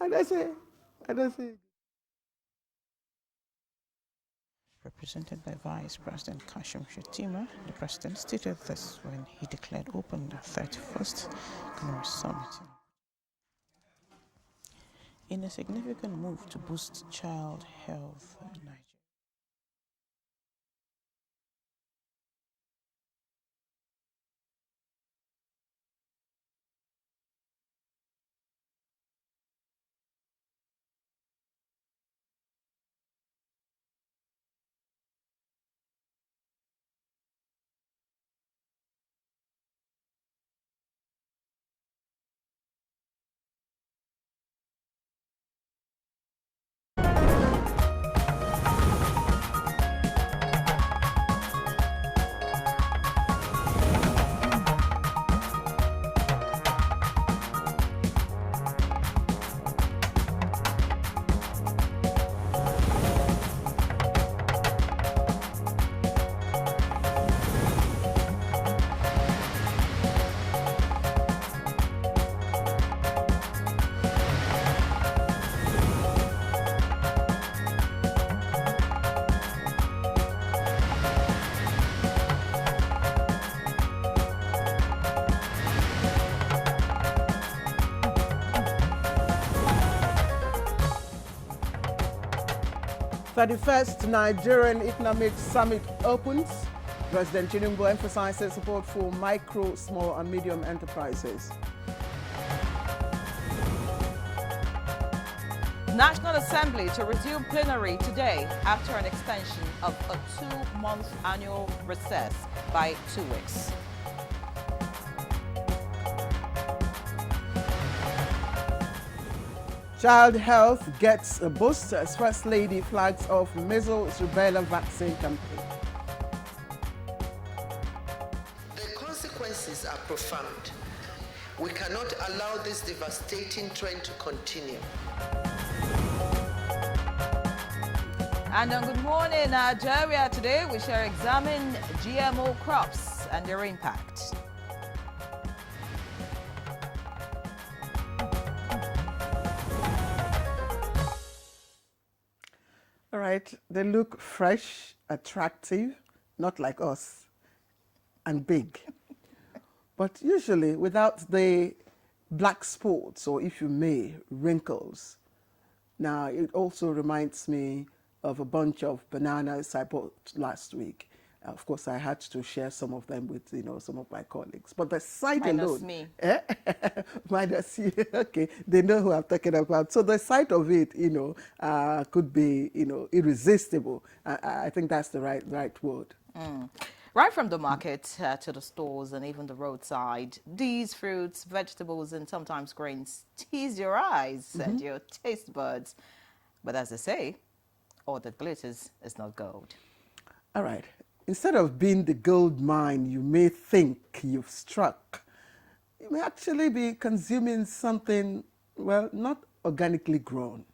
And I say, Represented by Vice President Kashim Shettima, the president stated this when he declared open the 31st Economic Summit. In a significant move to boost child health in Nigeria. "31st Nigerian Economic Summit opens. President Tinubu emphasizes support for micro, small and medium enterprises." National Assembly to resume plenary today after an extension of a 2-month annual recess by 2 weeks. Child health gets a boost as First Lady flags off measles rubella vaccine campaign. The consequences are profound. We cannot allow this devastating trend to continue. And on Good Morning Nigeria today, we shall examine GMO crops and their impact. All right, they look fresh, attractive, not like us, and big. But usually without the black spots, or if you may, wrinkles. Now, it also reminds me of a bunch of bananas I bought last week. Of course, I had to share some of them with, some of my colleagues. But the sight Minus alone... me. Minus you. Okay, they know who I'm talking about. So the sight of it, could be, irresistible. I think that's the right word. Right from the market to the stores and even the roadside, these fruits, vegetables, and sometimes grains tease your eyes and your taste buds. But as they say, all that glitters is not gold. All right. Instead of being the gold mine you may think you've struck, you may actually be consuming something, well, not organically grown.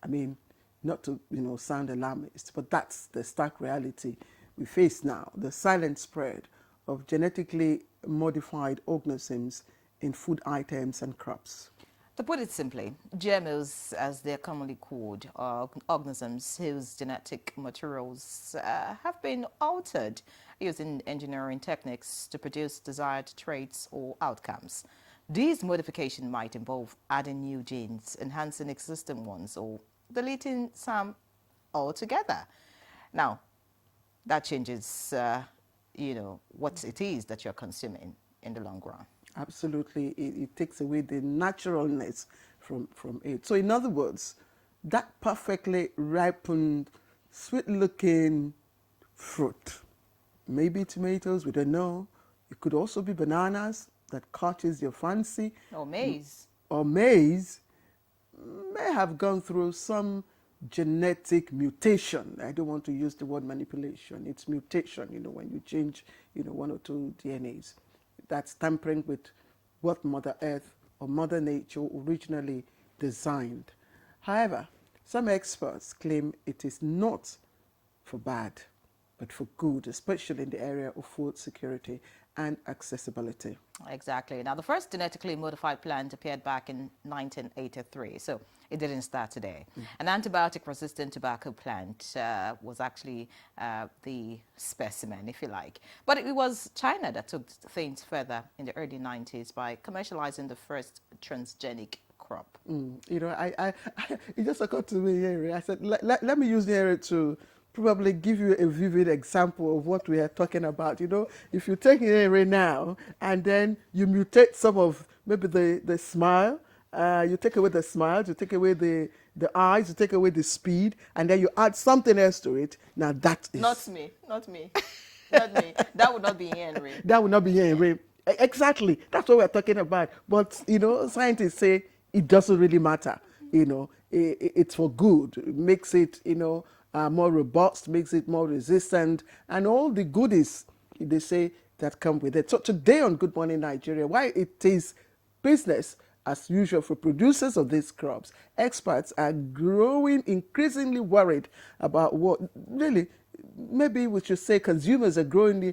I mean, not to, sound alarmist, but that's the stark reality we face now, the silent spread of genetically modified organisms in food items and crops. To put it simply, GMOs, as they're commonly called, are organisms whose genetic materials have been altered using engineering techniques to produce desired traits or outcomes. These modifications might involve adding new genes, enhancing existing ones, or deleting some altogether. Now, that changes, what it is that you're consuming in the long run. Absolutely, it takes away the naturalness from it. So in other words, that perfectly ripened, sweet-looking fruit, maybe tomatoes, we don't know. It could also be bananas that catches your fancy. Or maize. Or maize may have gone through some genetic mutation. I don't want to use the word manipulation. It's mutation, when you change, one or two DNAs. That's tampering with what Mother Earth or Mother Nature originally designed. However, some experts claim it is not for bad, but for good, especially in the area of food security and accessibility. Exactly. Now, the first genetically modified plant appeared back in 1983, so it didn't start today. An antibiotic-resistant tobacco plant was actually the specimen, if you like. But it was China that took things further in the early 90s by commercializing the first transgenic crop. You know, it just occurred to me, Henry. I said, let me use the area to probably give you a vivid example of what we are talking about. You know, if you take an area now and then you mutate some of maybe the smile, you take away the smile, you take away the eyes, you take away the speed, and then you add something else to it. Now that is... Not me, not me, not me. That would not be Henry. That would not be Henry. Exactly. That's what we're talking about. But, you know, scientists say it doesn't really matter. You know, it's for good. It makes it, you know, more robust, makes it more resistant, and all the goodies, they say, that come with it. So today on Good Morning Nigeria, why it is business as usual for producers of these crops, experts are growing increasingly worried about what really, maybe we should say consumers are growing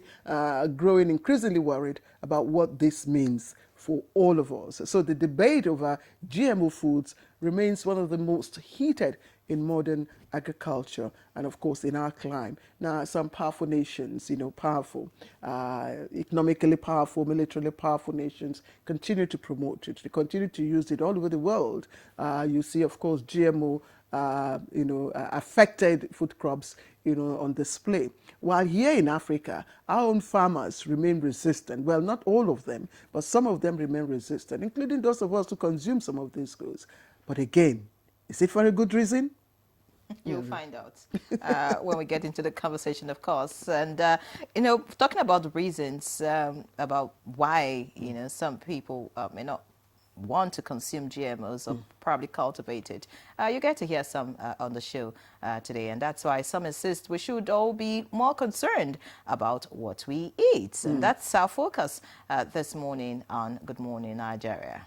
increasingly worried about what this means for all of us. So the debate over GMO foods remains one of the most heated in modern agriculture and, of course, in our climate. Now, some powerful nations, you know, powerful, economically powerful, militarily powerful nations continue to promote it. They continue to use it all over the world. You see, of course, GMO, affected food crops, you know, on display. While here in Africa, our own farmers remain resistant. Well, not all of them, but some of them remain resistant, including those of us who consume some of these goods. But again, is it for a good reason? You'll find out when we get into the conversation, of course. And, you know, talking about the reasons about why, you know, some people may not want to consume GMOs or probably cultivate it. You get to hear some on the show today, and that's why some insist we should all be more concerned about what we eat. And that's our focus this morning on Good Morning Nigeria.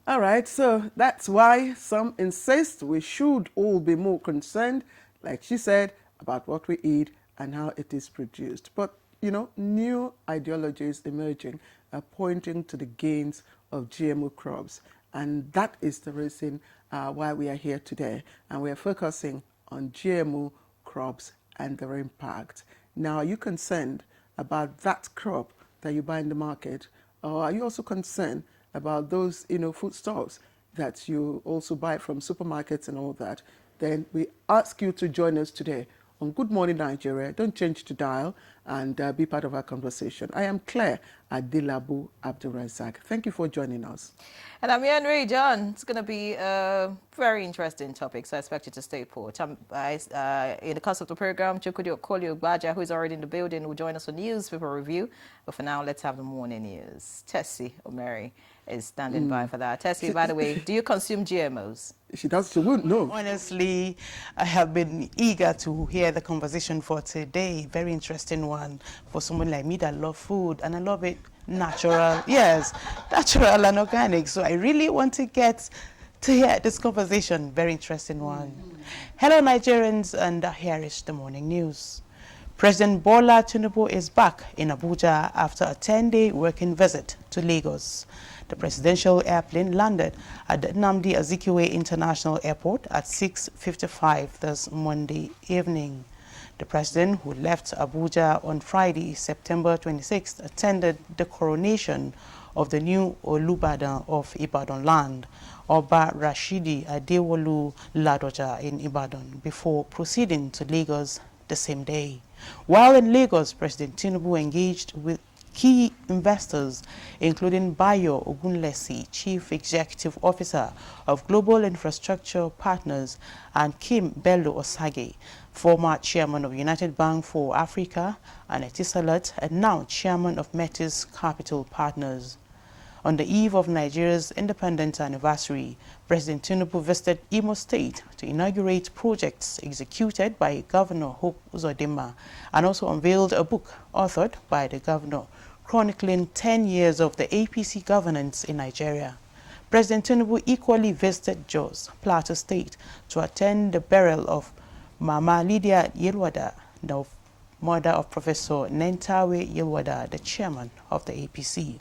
All right, so that's why some insist we should all be more concerned, like she said, about what we eat and how it is produced. But, you know, new ideologies emerging are pointing to the gains of GMO crops. And that is the reason why we are here today. And we are focusing on GMO crops and their impact. Now, are you concerned about that crop that you buy in the market? Or are you also concerned about those, you know, foodstuffs that you also buy from supermarkets and all that? Then we ask you to join us today on Good Morning Nigeria. Don't change the dial and be part of our conversation. I am Claire Adilabu Abdulrazak. Thank you for joining us. And I'm Henry John. It's going to be a very interesting topic, so I expect you to stay put. In the course of the program, Chukwudi Okolio Gbaja, who is already in the building, will join us for news paper review. But for now, let's have the morning news. Tessie Omeri is standing by for that. Tessie, by the way, do you consume GMOs? She does. She wouldn't know. Honestly, I have been eager to hear the conversation for today. Very interesting one for someone like me that love food, and I love it natural. Yes, natural and organic. So I really want to get to hear this conversation. Very interesting one. Hello, Nigerians, and here is the morning news. President Bola Tinubu is back in Abuja after a 10-day working visit to Lagos. The presidential airplane landed at the Nnamdi Azikiwe International Airport at 6:55 this Monday evening. The president, who left Abuja on Friday, September 26th, attended the coronation of the new Olubadan of Ibadan land, Oba Rashidi Adewolu Ladoja in Ibadan, before proceeding to Lagos the same day. While in Lagos, President Tinubu engaged with key investors, including Bayo Ogunlesi, Chief Executive Officer of Global Infrastructure Partners, and Kim Bello Osage, former Chairman of United Bank for Africa, and Etisalat, and now Chairman of Metis Capital Partners. On the eve of Nigeria's independence anniversary, President Tinubu visited Imo State to inaugurate projects executed by Governor Hope Uzodinma, and also unveiled a book authored by the governor chronicling 10 years of the APC governance in Nigeria. President Tinubu equally visited Jos, Plateau State, to attend the burial of Mama Lydia Yelwada, the mother of Professor Nentawe Yilwada, the chairman of the APC.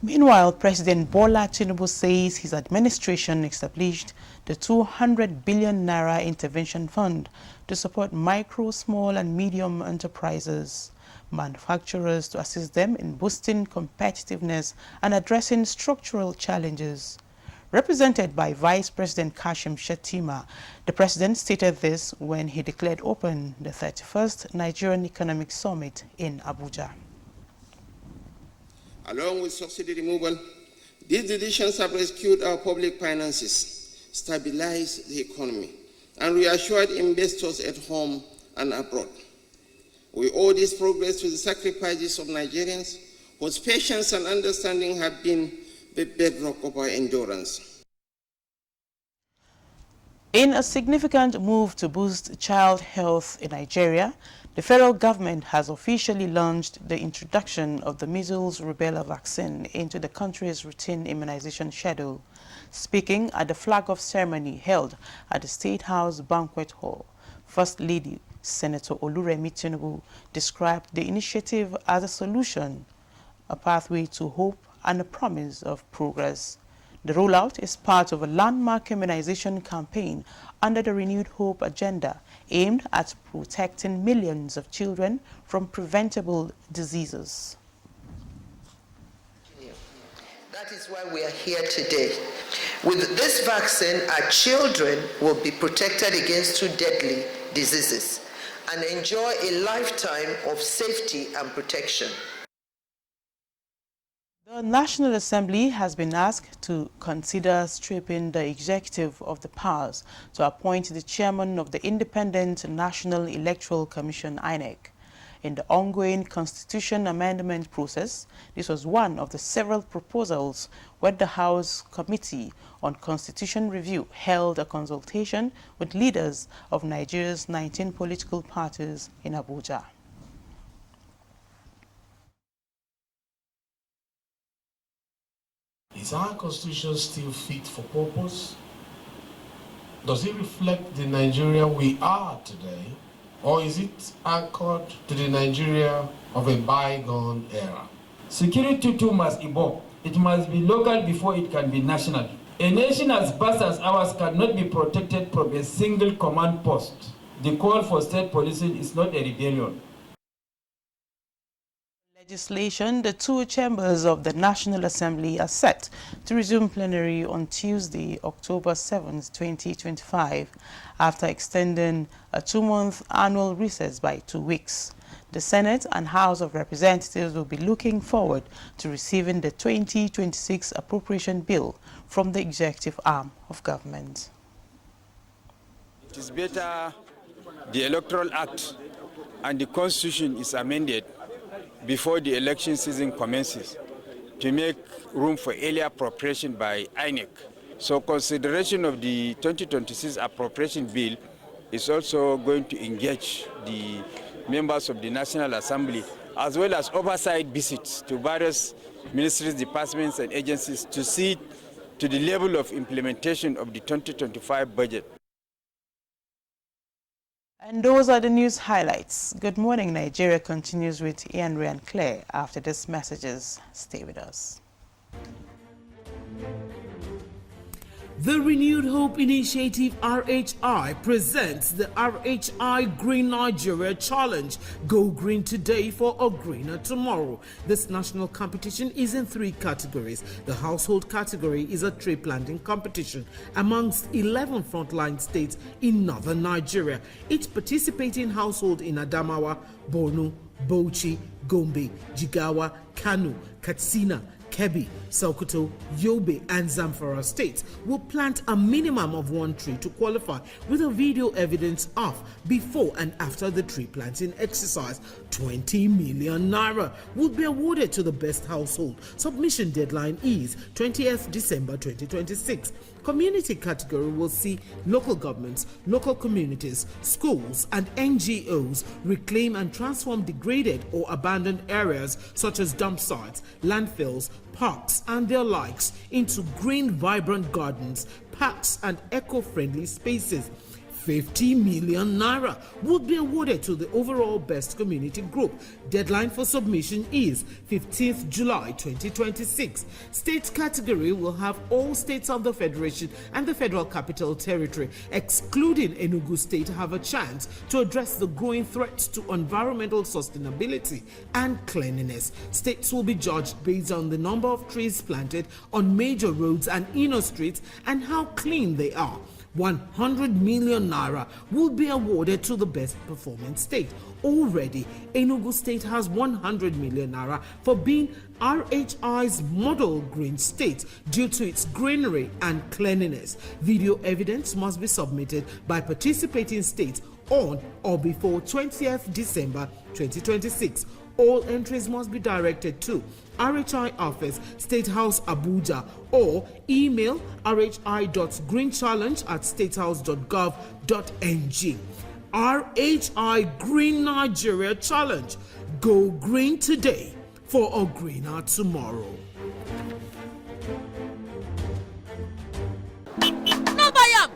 Meanwhile, President Bola Tinubu says his administration established the 200 billion naira intervention fund to support micro, small and medium enterprises, manufacturers to assist them in boosting competitiveness and addressing structural challenges. Represented by Vice President Kashim Shettima, the president stated this when he declared open the 31st Nigerian Economic Summit in Abuja. Along with subsidy removal, these decisions have rescued our public finances, stabilized the economy, and reassured investors at home and abroad. We owe this progress to the sacrifices of Nigerians, whose patience and understanding have been the bedrock of our endurance. In a significant move to boost child health in Nigeria, the federal government has officially launched the introduction of the measles rubella vaccine into the country's routine immunization schedule. Speaking at the flag-off ceremony held at the State House Banquet Hall, First Lady Senator Oluremi Tinubu described the initiative as a solution, a pathway to hope and a promise of progress. The rollout is part of a landmark immunization campaign under the Renewed Hope agenda aimed at protecting millions of children from preventable diseases. That is why we are here today. With this vaccine, our children will be protected against 2 deadly diseases and enjoy a lifetime of safety and protection. The National Assembly has been asked to consider stripping the executive of the powers to appoint the chairman of the Independent National Electoral Commission, INEC. In the ongoing constitution amendment process, this was one of the several proposals where the House Committee on Constitution Review held a consultation with leaders of Nigeria's 19 political parties in Abuja. Is our constitution still fit for purpose? Does it reflect the Nigeria we are today? Or is it anchored to the Nigeria of a bygone era? Security too must evolve. It must be local before it can be national. A nation as vast as ours cannot be protected from a single command post. The call for state policing is not a rebellion. Legislation, the 2 chambers of the National Assembly are set to resume plenary on Tuesday, October 7, 2025, after extending a 2-month annual recess by 2 weeks. The Senate and House of Representatives will be looking forward to receiving the 2026 appropriation bill from the executive arm of government. It is better the Electoral Act and the Constitution is amended before the election season commences to make room for earlier appropriation by INEC. So consideration of the 2026 appropriation bill is also going to engage the members of the National Assembly, as well as oversight visits to various ministries, departments and agencies to see to the level of implementation of the 2025 budget. And those are the news highlights. Good morning, Nigeria continues with Ian Ray and Claire after these messages. Stay with us. The Renewed Hope Initiative RHI presents the RHI Green Nigeria Challenge. Go green today for a greener tomorrow. This national competition is in 3 categories. The household category is a tree planting competition amongst 11 frontline states in northern Nigeria. Each participating household in Adamawa, Borno, Bauchi, Gombe, Jigawa, Kano, Katsina, Kebbi, Sokoto, Yobe and Zamfara states will plant a minimum of 1 tree to qualify, with a video evidence of before and after the tree planting exercise. 20 million naira will be awarded to the best household. Submission deadline is 20th December 2026. Community category will see local governments, local communities, schools and NGOs reclaim and transform degraded or abandoned areas such as dump sites, landfills, parks and their likes into green, vibrant gardens, parks and eco-friendly spaces. 50 million naira would be awarded to the overall best community group. Deadline for submission is 15th July 2026. State category will have all states of the Federation and the Federal Capital Territory, excluding Enugu State, have a chance to address the growing threats to environmental sustainability and cleanliness. States will be judged based on the number of trees planted on major roads and inner streets and how clean they are. 100 million naira will be awarded to the best performing state. Already, Enugu State has 100 million naira for being RHI's model green state due to its greenery and cleanliness. Video evidence must be submitted by participating states on or before 20th December 2026. All entries must be directed to RHI Office, State House, Abuja, or email rhi.greenchallenge@statehouse.gov.ng. RHI Green Nigeria Challenge. Go green today for a greener tomorrow. No buy am.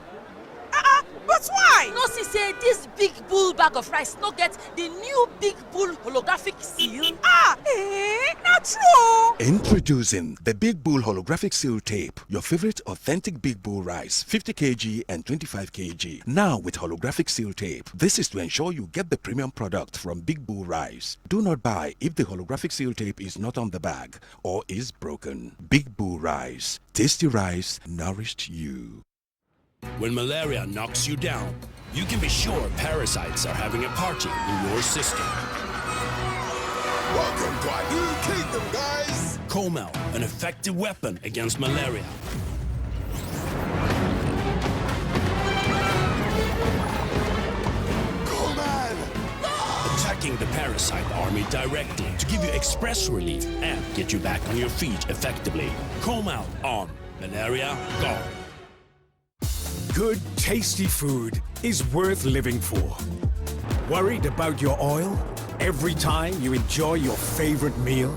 But why? No see say this big bull bag of rice no get the new big bull holographic seal. Not true. Introducing the Big Bull Holographic Seal Tape, your favorite authentic Big Bull rice, 50 kg and 25 kg. Now with holographic seal tape. This is to ensure you get the premium product from Big Bull Rice. Do not buy if the holographic seal tape is not on the bag or is broken. Big Bull Rice. Tasty rice nourished you. When malaria knocks you down, you can be sure parasites are having a party in your system. Welcome to our new kingdom, guys! Comel, an effective weapon against malaria. Comel! Attacking the parasite army directly to give you express relief and get you back on your feet effectively. Comel on. Malaria gone. Good, tasty food is worth living for. Worried about your oil every time you enjoy your favorite meal?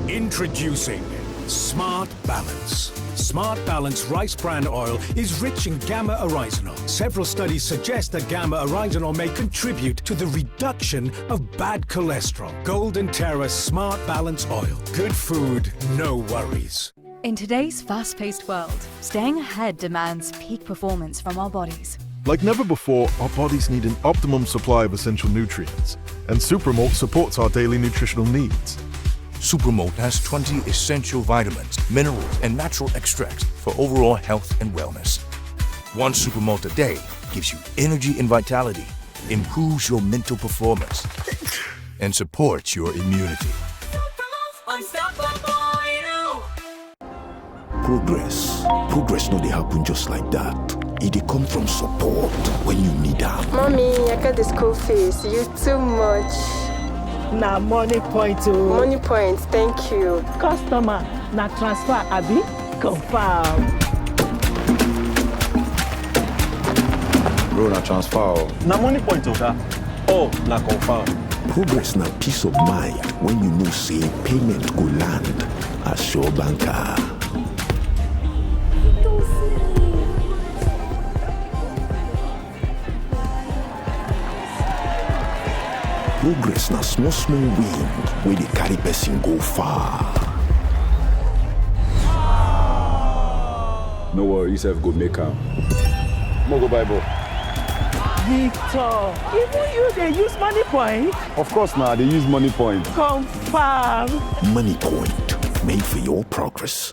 Introducing Smart Balance. Smart Balance rice bran oil is rich in gamma oryzanol. Several studies suggest that gamma oryzanol may contribute to the reduction of bad cholesterol. Golden Terra Smart Balance oil. Good food, no worries. In today's fast-paced world, staying ahead demands peak performance from our bodies. Like never before, our bodies need an optimum supply of essential nutrients, and Supermalt supports our daily nutritional needs. Supermalt has 20 essential vitamins, minerals, and natural extracts for overall health and wellness. One Supermalt a day gives you energy and vitality, improves your mental performance, and supports your immunity. Progress no dey happen just like that. It dey come from support when you need am. Mommy, I got the school fees. You too much. Na money point o. Money point, thank you. Customer, na transfer abi? Confirm. Bro, na transfer. Na money point oga. Oh, na confirm. Progress na peace of mind when you know say payment go land as sure banker. Progress na small win wey dey carry person go far. No worry, yourself go make am. Mo go buy ball. Victor, even you dey use money point? Of course na, they use money point. Confirm. Money point, made for your progress.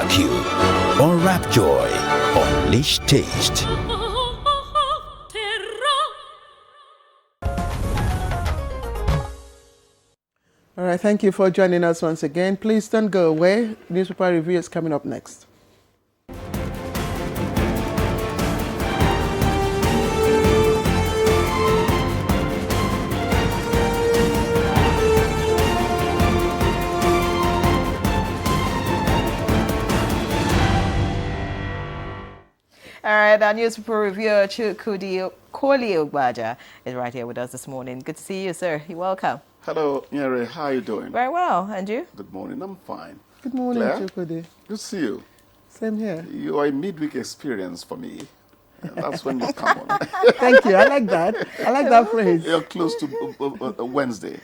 barbecue, unwrap joy, unleash taste. All right, thank you for joining us once again. Please don't go away. Newspaper review is coming up next. All right, our newspaper reviewer, Chukwudi Ogbaja, is right here with us this morning. Good to see you, sir. You're welcome. Hello, Nyere. How are you doing? Very well. And you? Good morning. I'm fine. Good morning, Claire? Chukwudi. Good to see you. Same here. You are a midweek experience for me. And that's when you come on. Thank you. I like that. I like that phrase. You're close to Wednesday.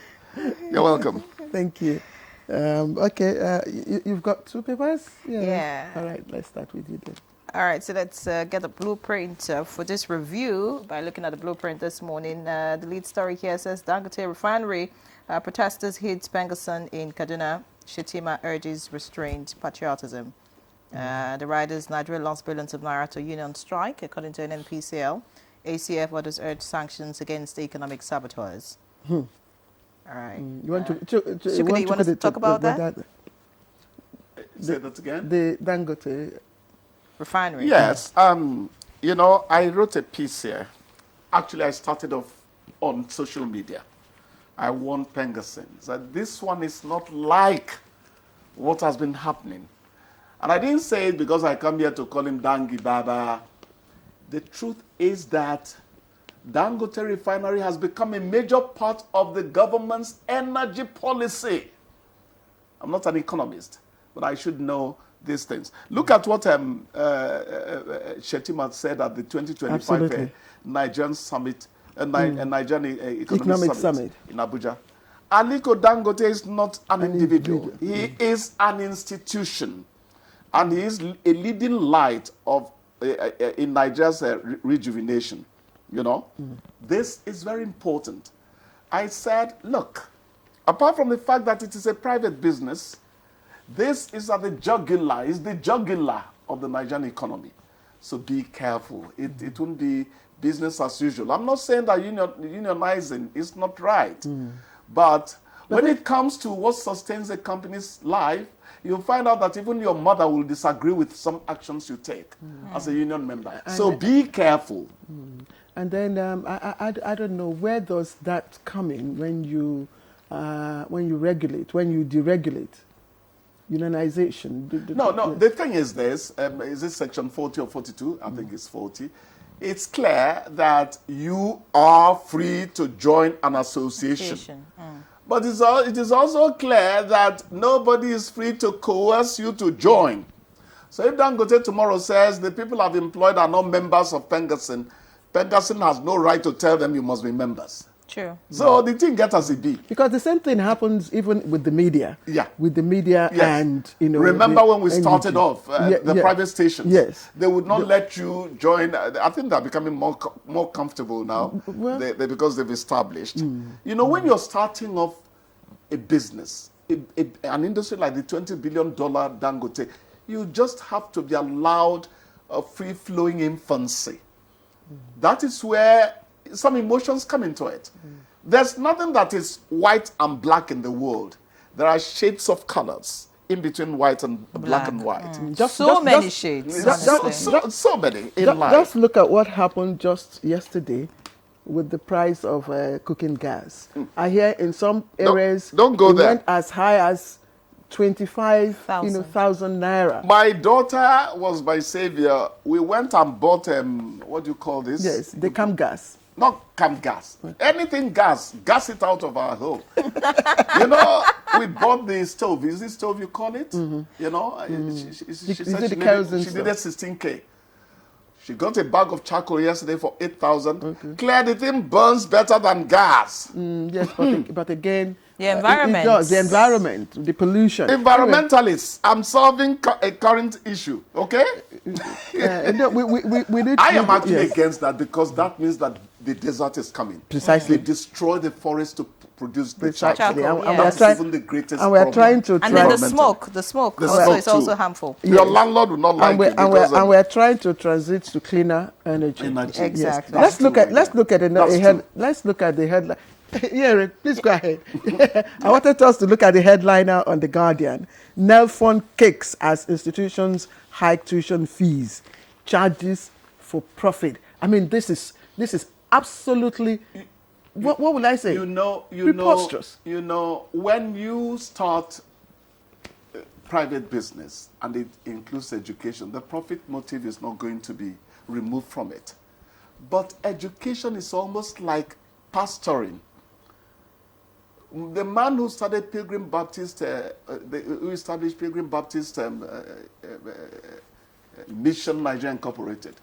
You're welcome. Thank you. Okay, you've got two papers? Yeah. All right, let's start with you then. All right, so let's get a blueprint for this review. By looking at the blueprint this morning, the lead story here says Dangote Refinery protesters hit Pengason in Kaduna. Shetima urges restrained patriotism. The riders Nigeria lost billions of naira to union strike, according to an NPCL. ACF orders urge sanctions against economic saboteurs. All right. You want you want to talk about that? Say that again. The Dangote Refinery. Yes. I wrote a piece here. Actually, I started off on social media. I warned Pengasons that this one is not like what has been happening. And I didn't say it because I come here to call him Dangi Baba. The truth is that Dangote Refinery has become a major part of the government's energy policy. I'm not an economist, but I should know these things. Look at what Shetima said at the 2025 Nigerian Summit, Nigerian Economic Summit in Abuja. Aliko Dangote is not an individual. He is an institution. And he is a leading light of in Nigeria's rejuvenation. This is very important. I said, look, apart from the fact that it is a private business, this is at the jugular, is the jugular of the Nigerian economy. So be careful. It won't be business as usual. I'm not saying that unionizing is not right. But when it comes to what sustains a company's life, you'll find out that even your mother will disagree with some actions you take as a union member. So be careful. And then I don't know, where does that come in when you regulate, when you deregulate? Unionization. No. The thing is this, is it section 40 or 42? I think it's 40. It's clear that you are free to join an association. But it is also clear that nobody is free to coerce you to join. So if Dangote tomorrow says the people I've employed are not members of Pengason, Pengason has no right to tell them you must be members. True. So the thing gets as it be. Because the same thing happens even with the media. Yeah. With the media and, Remember when we started off, the private stations? Yes. They would not let you join. I think they're becoming more comfortable now because they've established. When you're starting off a business, an industry like the $20 billion Dangote, you just have to be allowed a free-flowing infancy. That is where some emotions come into it. There's nothing that is white and black in the world. There are shades of colors in between white and black and white. So many shades. So many in life. Just look at what happened just yesterday with the price of cooking gas. I hear in some areas don't go there. Went as high as 25,000 naira. My daughter was my savior. We went and bought what do you call this? Yes, the cam gas. Not cam gas. Anything gas it out of our home. We bought the stove. Is this stove you call it? She said she needed 16K. She got a bag of charcoal yesterday for 8,000. Okay. Claire, the thing burns better than gas. Yes, but again, the environment. It does. The environment, the pollution. Environmentalists, I'm solving a current issue, okay? We need I am actually against that because that means that the desert is coming. Precisely. They destroy the forest to produce the Precisely. charcoal. And That's even the greatest and we're problem. trying to And then the smoke also is also harmful. Your landlord will not like it because and we're trying to transit to cleaner energy. Exactly. Yes. Let's look at the headline. Yeah, Rick, please go ahead. I wanted us to look at the headliner on The Guardian. Nelfund kicks as institutions hike tuition fees, charges for profit. I mean, this is absolutely, what will I say? Preposterous. When you start private business and it includes education, the profit motive is not going to be removed from it. But education is almost like pastoring. The man who started Pilgrim Baptist, who established Pilgrim Baptist Mission Nigeria Incorporated,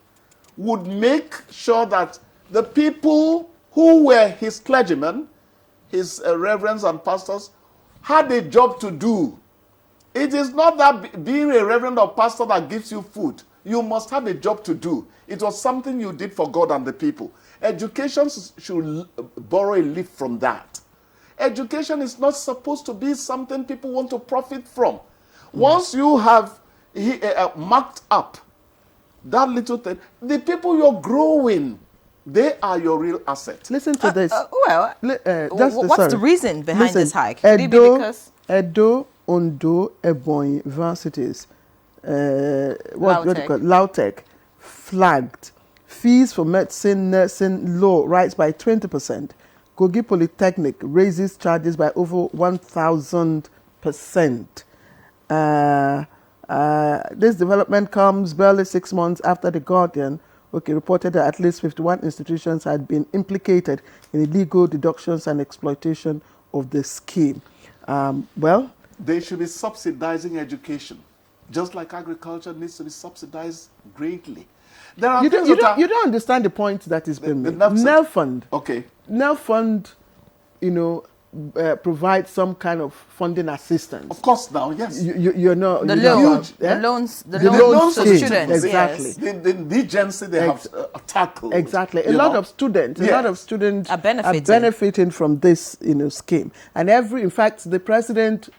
would make sure that the people who were his clergymen, his reverends and pastors, had a job to do. It is not that being a reverend or pastor that gives you food. You must have a job to do. It was something you did for God and the people. Education should borrow a leaf from that. Education is not supposed to be something people want to profit from. Once you have marked up that little thing, the people you're growing, they are your real asset. Listen to this. What's the reason behind this hike? Edo, Ondo, Ebonyi universities, what do you call it? Lautech, flagged fees for medicine, nursing, law rise by 20%. Kogi Polytechnic raises charges by over 1,000%. This development comes barely 6 months after The Guardian reported that at least 51 institutions had been implicated in illegal deductions and exploitation of the scheme. They should be subsidizing education, just like agriculture needs to be subsidized greatly. There are you don't understand the point that is being made. Nelfund. Okay. Nelfund, provides some kind of funding assistance. Of course, now, yes. The loans to students. Exactly. Yes. The agency they have tackled. Exactly. A lot of students are benefiting from this, scheme. And in fact, the president,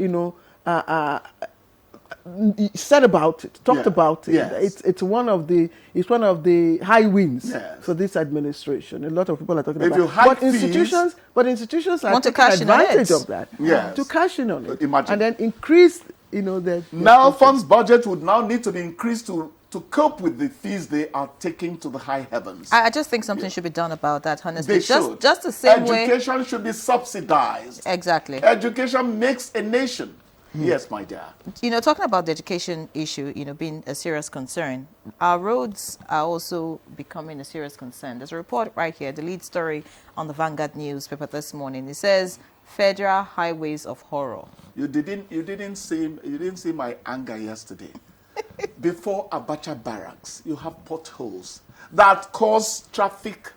said about it, talked about it. Yes. It's one of the high wins for this administration. A lot of people are talking about it. But institutions are taking advantage of that to cash in on it. Imagine. And then increase, their Nelfund's budget would now need to be increased to cope with the fees they are taking to the high heavens. I just think something should be done about that, honestly. They should. Just the same way. Education should be subsidized. Exactly. Education makes a nation. Yes, my dear. Talking about the education issue, being a serious concern, our roads are also becoming a serious concern. There's a report right here, the lead story on the Vanguard newspaper this morning. It says, Federal Highways of Horror. You didn't see my anger yesterday. Before Abacha Barracks, you have potholes that cause traffic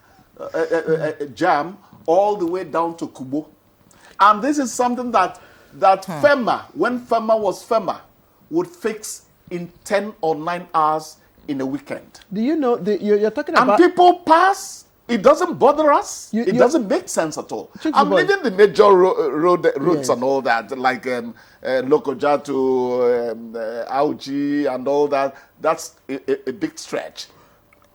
jam all the way down to Kubo. And this is something that FEMA, when FEMA was FEMA, would fix in 10 or 9 hours in a weekend. Do you know, you're talking about... And people pass. It doesn't bother us. It doesn't make sense at all. I'm leaving the major roads and all that, like Lokoja to Auchi and all that. That's a big stretch.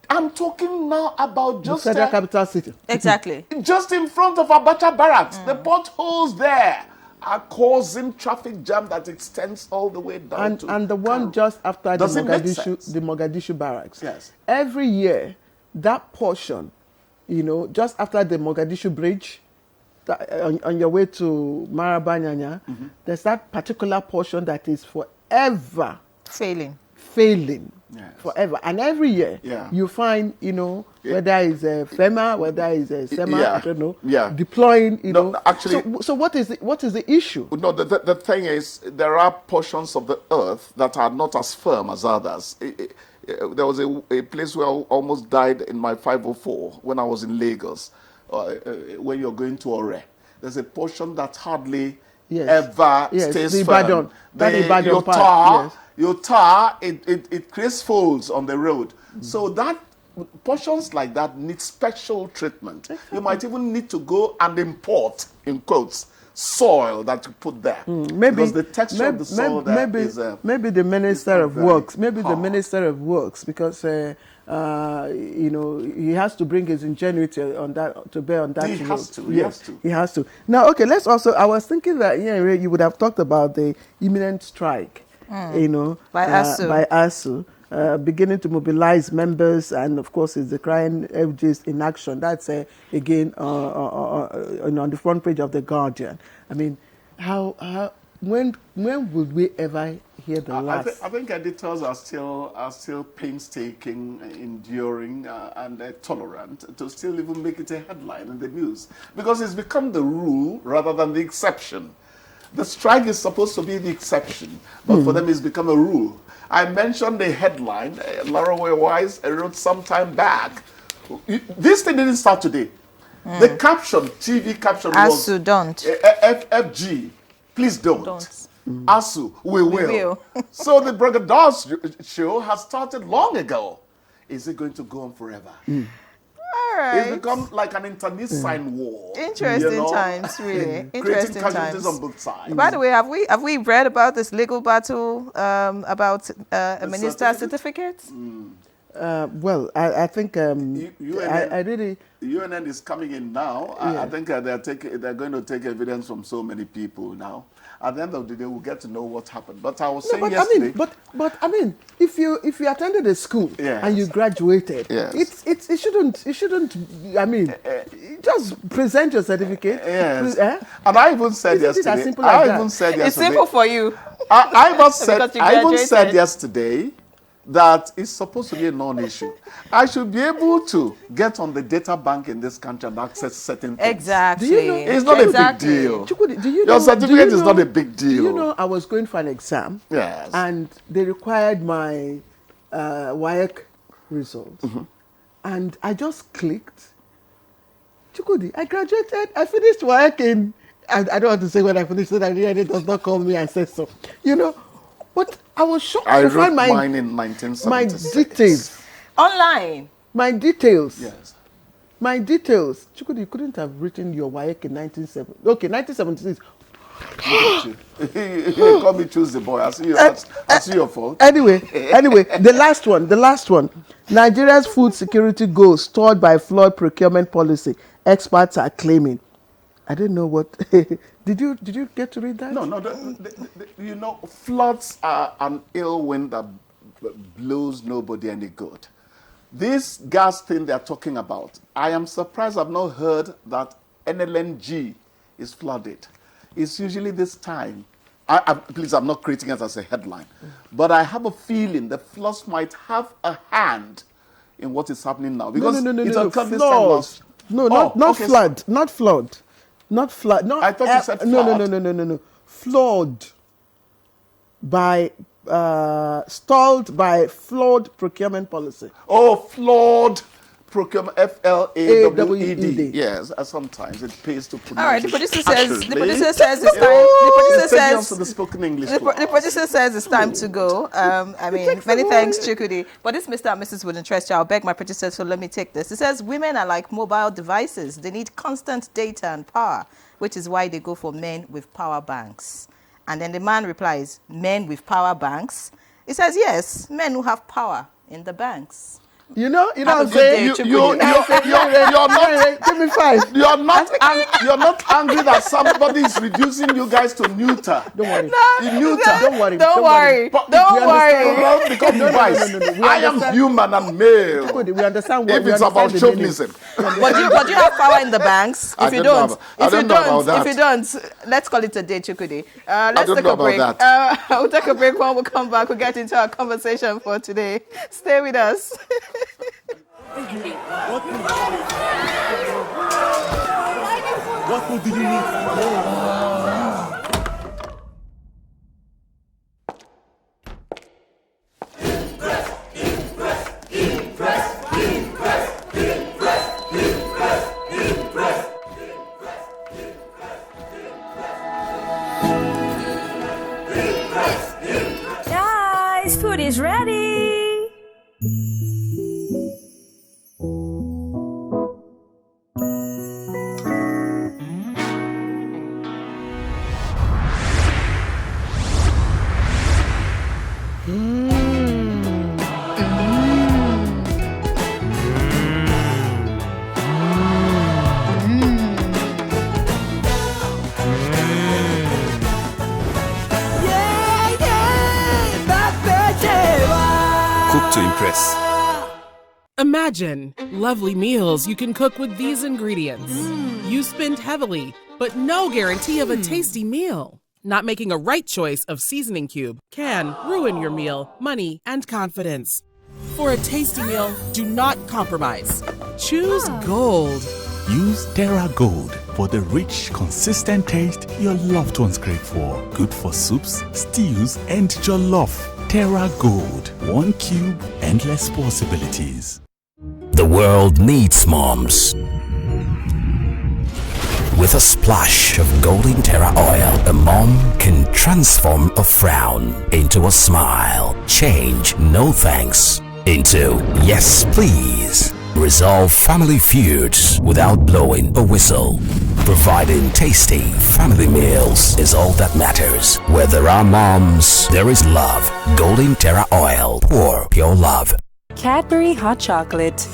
I'm talking now about just... the Federal Capital City. Exactly. Just in front of Abacha Barracks. The potholes there are causing traffic jam that extends all the way down to... And the one just after the Mogadishu Barracks. Yes. Every year, that portion, just after the Mogadishu Bridge, on your way to Marabanyanya, there's that particular portion that is forever... failing. Yes. Forever. And every year, you find, whether it's a FEMA, whether it's a SEMA, I don't know, deploying, No, actually, so what is the issue? No, the thing is, there are portions of the earth that are not as firm as others. There was a place where I almost died in my 504 when I was in Lagos, when you're going to Ore. There's a portion that hardly ever stays firm. Your tar, it creates folds on the road. So that portions like that need special treatment. You might even need to go and import, in quotes, soil that you put there. Maybe because the texture of the soil maybe the Minister of Works, the Minister of Works, because he has to bring his ingenuity on that to bear on that. He has to. Now, okay, let's also. I was thinking that you would have talked about the imminent strike, by ASU. Beginning to mobilize members, and of course, it's the crying FGs in action. That's again on the front page of the Guardian. I mean, when would we ever hear the last? I think editors are still painstaking, enduring, and tolerant to still even make it a headline in the news, because it's become the rule rather than the exception. The strike is supposed to be the exception, but for them it's become a rule. I mentioned a headline, Laura Wise wrote some time back. This thing didn't start today. The caption, TV caption was... ASU, don't. FG, please don't. ASU, we will. So the Bragados show has started long ago. Is it going to go on forever? All right. It's become like an internecine war. Interesting times, really. Interesting casualties times. on both sides. By the way, have we read about this legal battle about a minister's certificate? Well, I think UNN is coming in now. I think they're going to take evidence from so many people now. At the end of the day, we'll get to know what happened. But I was saying yesterday. I mean, if you attended a school and you graduated, it shouldn't. I mean, just present your certificate. Yes. And I even said yesterday. As simple as that? It's simple for you. I even said yesterday that it's supposed to be a non-issue. I should be able to get on the data bank in this country and access certain things. Exactly. It's not a big deal. Your certificate is not a big deal. Do you know I was going for an exam? Yes. And they required my WAEC results. And I just clicked. Chukudi, I graduated. I finished WAEC in... I don't want to say when I finished it. It does not call me and say so. But I was shocked to find mine in 1976. My details. Online? My details. Yes. My details. Chukudi, you couldn't have written your WAEC in 1970. Okay, 1976. You call me Tuesday boy. I see your fault. Anyway, the last one. Nigeria's food security goals stalled by flawed procurement policy. Experts are claiming. I didn't know what. Did you get to read that? No. Floods are an ill wind that blows nobody any good. This gas thing they're talking about, I am surprised I've not heard that NLNG is flooded. It's usually this time. Please, I'm not creating it as a headline, but I have a feeling the floods might have a hand in what is happening now, because it's occurred this time last. Not flood. Not flood. No, I thought you said flood. No. Flawed by stalled by flawed procurement policy. Oh, flawed procurement, FLAWED. Yes, sometimes it pays to pronounce. All right, the producer says it's time. The producer says the spoken English. The producer says it's time to go. Many thanks, Chukudi. But this Mr. and Mrs. would interest you. I'll beg my producer to let me take this. It says women are like mobile devices. They need constant data and power, which is why they go for men with power banks. And then the man replies, men with power banks? He says, yes, men who have power in the banks. You know what I'm saying? You're not. Give me 5. You're not angry that somebody is reducing you guys to neuter. Don't worry. Don't worry. Don't worry. Because I am human and male. We understand if it's about chauvinism. But you have power in the banks. If you don't, let's call it a day, Chukudi. Let's take a break. We'll take a break. When we come back, we'll get into our conversation for today. Stay with us. What food did you need? Guys, food is ready. Imagine lovely meals you can cook with these ingredients. You spend heavily, but no guarantee of a tasty meal. Not making a right choice of seasoning cube can ruin your meal, money, and confidence. For a tasty meal, do not compromise. Choose Gold. Use Terra Gold for the rich, consistent taste your loved ones crave for. Good for soups, stews, and jollof. Terra Gold. 1 cube, endless possibilities. The world needs moms. With a splash of golden Terra oil, a mom can transform a frown into a smile. Change no thanks into yes please. Resolve family feuds without blowing a whistle. Providing tasty family meals is all that matters. Where there are moms, there is love. Golden Terra oil. Pour pure love. Cadbury hot chocolate.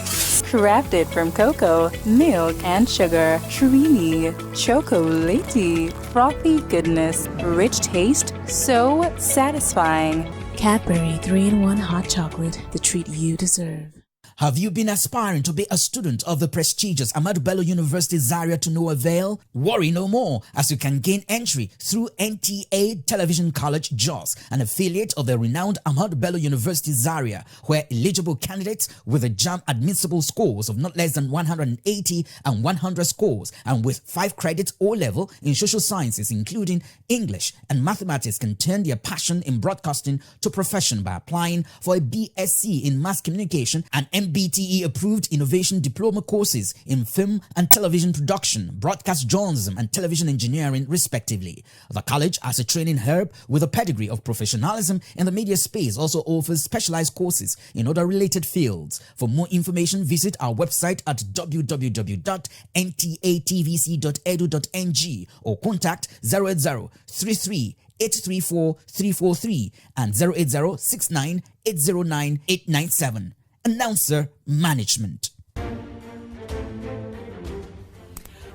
Crafted from cocoa, milk, and sugar. Creamy, chocolatey, frothy goodness, rich taste, so satisfying. Cadbury 3-in-1 hot chocolate, the treat you deserve. Have you been aspiring to be a student of the prestigious Ahmadu Bello University Zaria to no avail? Worry no more, as you can gain entry through NTA Television College Jos, an affiliate of the renowned Ahmadu Bello University Zaria, where eligible candidates with a JAMB admissible scores of not less than 180 and 100 scores, and with 5 credits O-level in social sciences, including English and mathematics, can turn their passion in broadcasting to profession by applying for a BSc in Mass Communication and MBTE approved innovation diploma courses in film and television production, broadcast journalism, and television engineering, respectively. The college, as a training hub with a pedigree of professionalism in the media space, also offers specialized courses in other related fields. For more information, visit our website at www.ntatvc.edu.ng or contact 080-33-834-343 and 080-69-809-897. Announcer Management.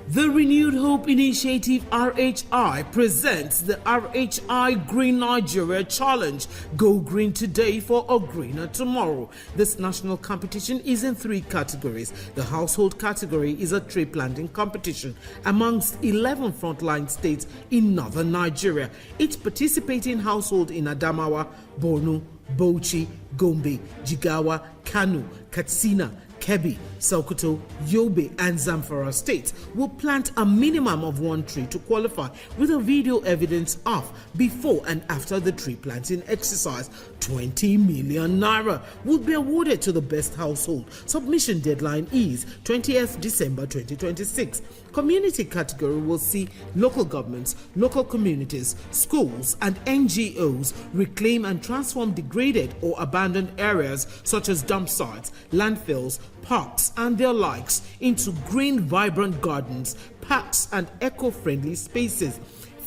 The Renewed Hope Initiative RHI presents the RHI Green Nigeria Challenge. Go green today for a greener tomorrow. This national competition is in 3 categories. The household category is a tree planting competition amongst 11 frontline states in northern Nigeria. Each participating household in Adamawa, Borno, Bauchi, Gombe, Jigawa, Kano, Katsina, Kebbi, Sokoto, Yobe, and Zamfara states will plant a minimum of 1 tree to qualify, with a video evidence of before and after the tree planting exercise. 20 million naira will be awarded to the best household. Submission deadline is 20th December 2026. Community category will see local governments, local communities, schools, and NGOs reclaim and transform degraded or abandoned areas such as dump sites, landfills, parks, and their likes into green, vibrant gardens, parks, and eco-friendly spaces.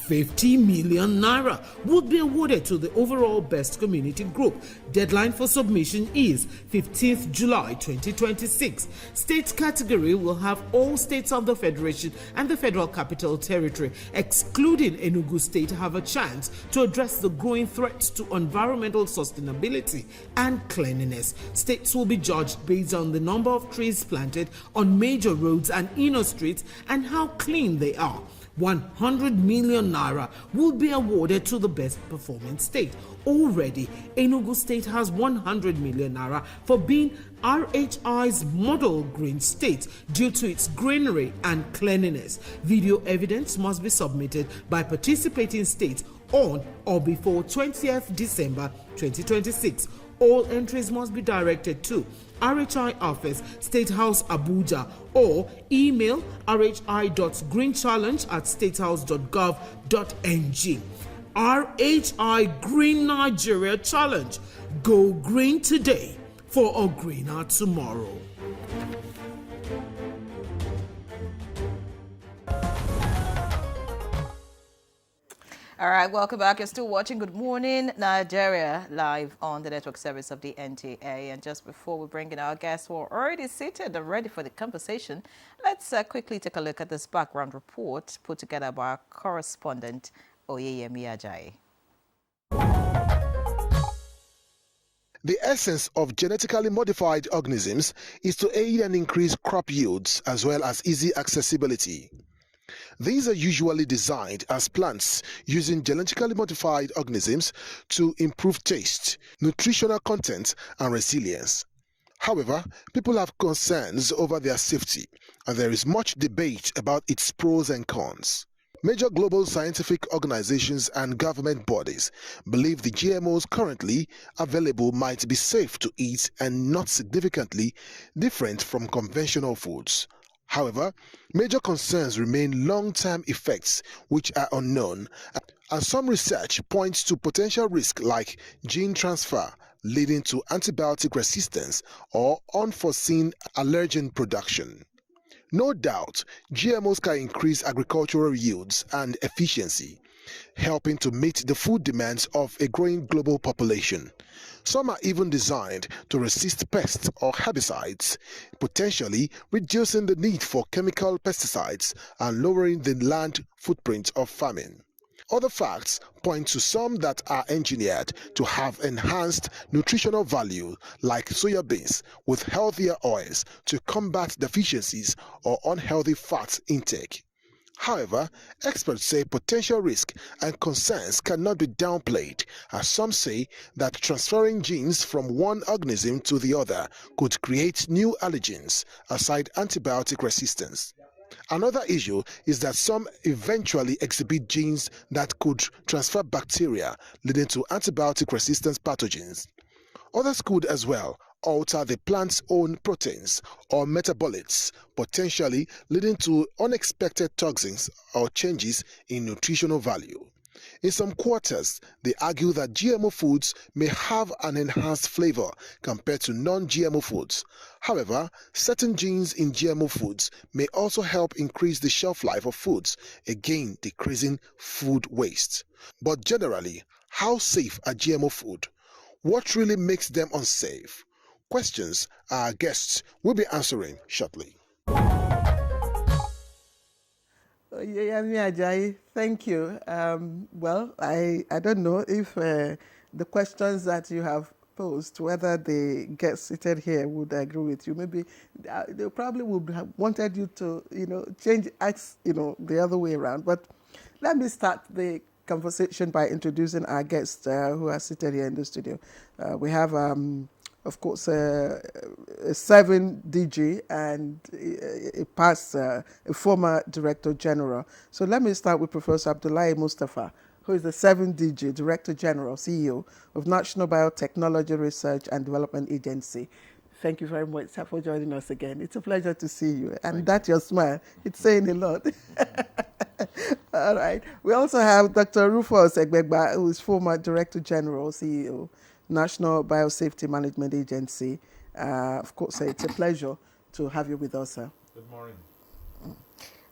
50 million naira would be awarded to the overall best community group. Deadline for submission is 15th July 2026. States category will have all states of the Federation and the Federal Capital Territory, excluding Enugu State, have a chance to address the growing threats to environmental sustainability and cleanliness. States will be judged based on the number of trees planted on major roads and inner streets and how clean they are. 100 million naira will be awarded to the best performing state. Already, Enugu State has 100 million naira for being RHI's model green state due to its greenery and cleanliness. Video evidence must be submitted by participating states on or before 20th December 2026. All entries must be directed to RHI Office, State House, Abuja, or email rhi.greenchallenge@statehouse.gov.ng. RHI Green Nigeria Challenge. Go green today for a greener tomorrow. All right, welcome back. You're still watching Good Morning Nigeria live on the network service of the NTA. And just before we bring in our guests who are already seated and ready for the conversation, let's quickly take a look at this background report put together by our correspondent, Oyeyemi Ajayi. The essence of genetically modified organisms is to aid and increase crop yields as well as easy accessibility. These are usually designed as plants using genetically modified organisms to improve taste, nutritional content, and resilience. However, people have concerns over their safety, and there is much debate about its pros and cons. Major global scientific organizations and government bodies believe the GMOs currently available might be safe to eat and not significantly different from conventional foods. However, major concerns remain long-term effects which are unknown, and some research points to potential risk like gene transfer leading to antibiotic resistance or unforeseen allergen production. No doubt, GMOs can increase agricultural yields and efficiency, helping to meet the food demands of a growing global population. Some are even designed to resist pests or herbicides, potentially reducing the need for chemical pesticides and lowering the land footprint of farming. Other facts point to some that are engineered to have enhanced nutritional value, like soya beans, with healthier oils to combat deficiencies or unhealthy fat intake. However, experts say potential risk and concerns cannot be downplayed, as some say that transferring genes from one organism to the other could create new allergens, aside antibiotic resistance. Another issue is that some eventually exhibit genes that could transfer bacteria, leading to antibiotic resistant pathogens. Others could as well alter the plant's own proteins or metabolites, potentially leading to unexpected toxins or changes in nutritional value. In some quarters, they argue that GMO foods may have an enhanced flavor compared to non-GMO foods. However, certain genes in GMO foods may also help increase the shelf life of foods, again decreasing food waste. But generally, how safe are GMO food? What really makes them unsafe? Questions our guests will be answering shortly. Yami Ajayi, thank you. Well, I don't know if the questions that you have posed, whether the guests seated here would agree with you. Maybe they probably would have wanted you to, change acts, the other way around. But let me start the conversation by introducing our guests who are seated here in the studio. We have, of course, a 7 DG and a former Director General. So let me start with Professor Abdullahi Mustafa, who is the 7 DG, Director General, CEO of National Biotechnology Research and Development Agency. Thank you very much for joining us again. It's a pleasure to see you. And that your smile, it's saying a lot. All right. We also have Dr. Rufus Egbegba, who is former Director General, CEO, National Biosafety Management Agency. Of course, it's a pleasure to have you with us, sir. Good morning.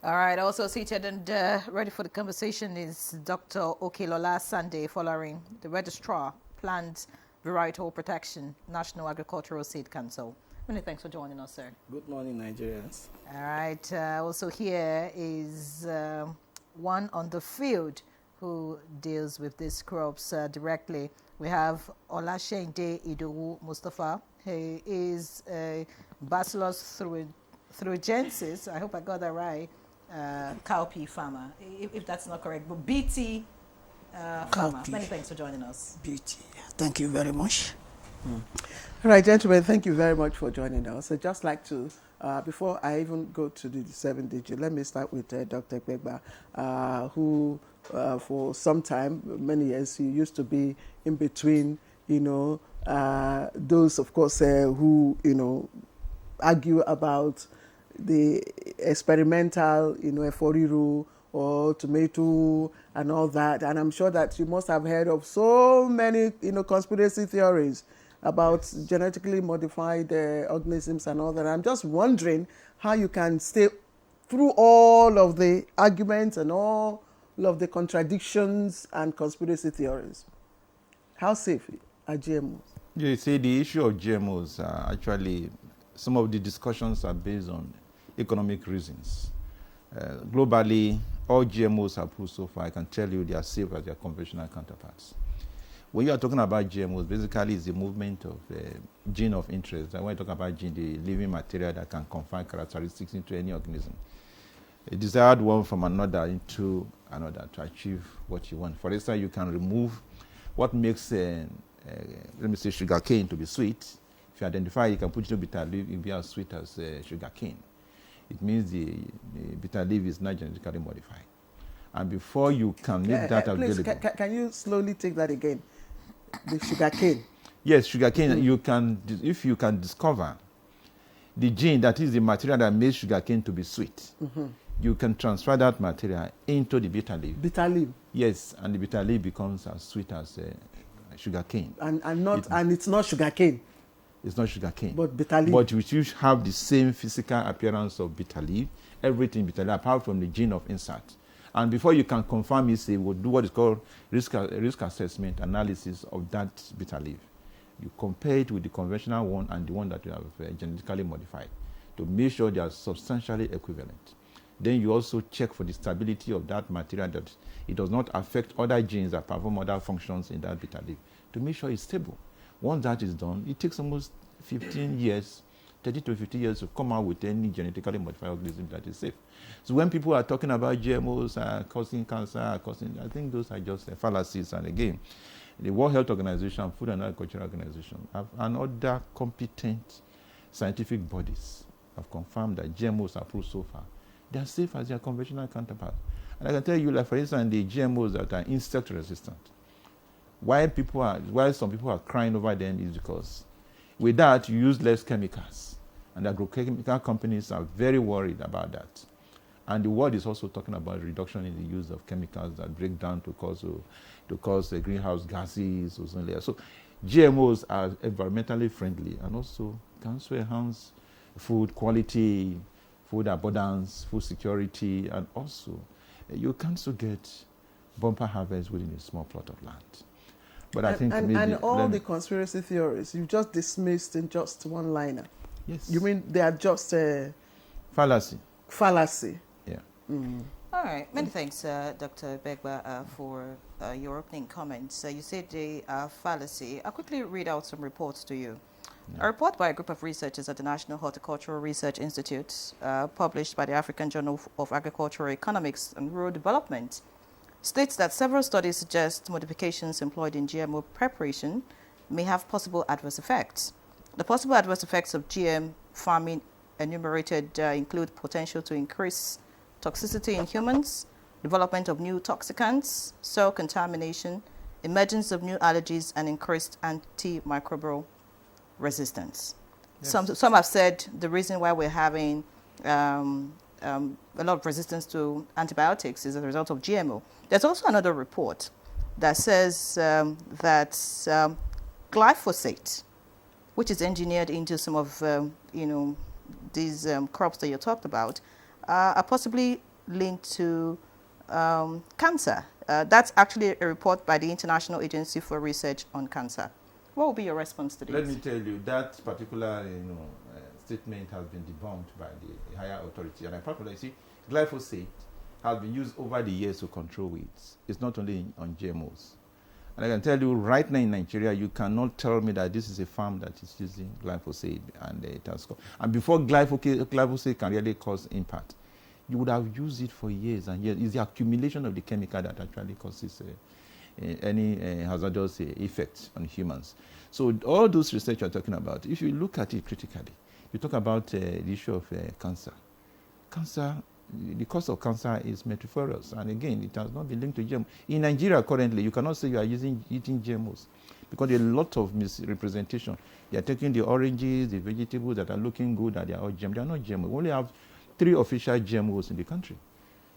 All right. Also seated and ready for the conversation is Dr. Okelola Sande Following, the Registrar, Plant Varietal Protection, National Agricultural Seed Council. Many thanks for joining us, sir. Good morning, Nigerians. All right. Also here is one on the field who deals with these crops directly. We have Olashende Idowu Mustafa. He is a Bacillus thuringiensis, I hope I got that right, cowpea farmer, if that's not correct, but BT farmer. Many thanks for joining us. BT, thank you very much. All right, gentlemen, thank you very much for joining us. I'd just like to, before I even go to the 7 digit, let me start with Dr. Egbegba, who for some time, many years, he used to be in between, those, of course, who, argue about the experimental, eforiru or tomato and all that. And I'm sure that you must have heard of so many, conspiracy theories about genetically modified organisms and all that. I'm just wondering how you can stay through all of the arguments and all of the contradictions and conspiracy theories. How safe are GMOs? You see, the issue of GMOs, actually, some of the discussions are based on economic reasons. Globally, all GMOs approved so far, I can tell you they are safe as their conventional counterparts. when you are talking about GMOs, basically it's the movement of gene of interest. And when you talk about gene, the living material that can confine characteristics into any organism, a desired one from another into another to achieve what you want. For instance, you can remove what makes, let me say, sugar cane to be sweet. If you identify, you can put it in bitter leaf, it will be as sweet as sugar cane. It means the bitter leaf is not genetically modified. And before you can make that available... Please, can you slowly take that again? The sugar cane. Yes, sugar cane, you can, if you can discover the gene that is the material that makes sugar cane to be sweet, you can transfer that material into the bitter leaf. Bitter leaf? Yes, and the bitter leaf becomes as sweet as sugar cane. And it's not sugar cane? It's not sugar cane. But bitter leaf? But which you have the same physical appearance of bitter leaf, everything bitter leaf, apart from the gene of insert. And before you can confirm it, we'll do what is called risk assessment analysis of that bitter leaf. You compare it with the conventional one and the one that you have genetically modified to make sure they are substantially equivalent. Then you also check for the stability of that material, that it does not affect other genes that perform other functions in that bitter leaf, to make sure it's stable. Once that is done, it takes almost 15 years, 30 to 50 years to come out with any genetically modified organism that is safe. So when people are talking about GMOs causing cancer, I think those are just fallacies. And again, the World Health Organization, Food and Agriculture Organization, and other competent scientific bodies have confirmed that GMOs are approved so far. They are safe as their conventional counterparts. And I can tell you, like for instance, the GMOs that are insect resistant, why some people are crying over them is because with that you use less chemicals, and agrochemical companies are very worried about that. And the world is also talking about reduction in the use of chemicals that break down to cause greenhouse gases, ozone layer. So GMOs are environmentally friendly and also can also enhance food quality, food abundance, food security, and also you can also get bumper harvest within a small plot of land. But I think and all the conspiracy theories you just dismissed in just one liner. Yes. You mean they are just fallacy? Fallacy. Yeah. All right. Many thanks, Dr. Begba, for your opening comments. You said they are fallacy. I'll quickly read out some reports to you. A report by a group of researchers at the National Horticultural Research Institute, published by the African Journal of Agricultural Economics and Rural Development, states that several studies suggest modifications employed in GMO preparation may have possible adverse effects. The possible adverse effects of GM farming enumerated include potential to increase toxicity in humans, development of new toxicants, soil contamination, emergence of new allergies, and increased antimicrobial resistance. Yes. Some have said the reason why we're having a lot of resistance to antibiotics is as a result of GMO. There's also another report that says that glyphosate, which is engineered into some of these crops that you talked about, are possibly linked to cancer. That's actually a report by the International Agency for Research on Cancer. What will be your response to this? Let me tell you, that particular statement has been debunked by the higher authority. And apart from that, you see, glyphosate has been used over the years to control weeds. It's not only on GMOs. And I can tell you right now in Nigeria, you cannot tell me that this is a farm that is using glyphosate and it has. And before glyphosate can really cause impact, you would have used it for years and years. It's the accumulation of the chemical that actually causes any hazardous effects on humans. So all those research you're talking about, if you look at it critically, you talk about the issue of cancer. Cancer, the cause of cancer is multifarious, and again, it has not been linked to GMO. In Nigeria currently, you cannot say you are eating GMOs because there are a lot of misrepresentation. They are taking the oranges, the vegetables that are looking good, that they are all GMO. They are not GMO. We only have 3 official GMOs in the country.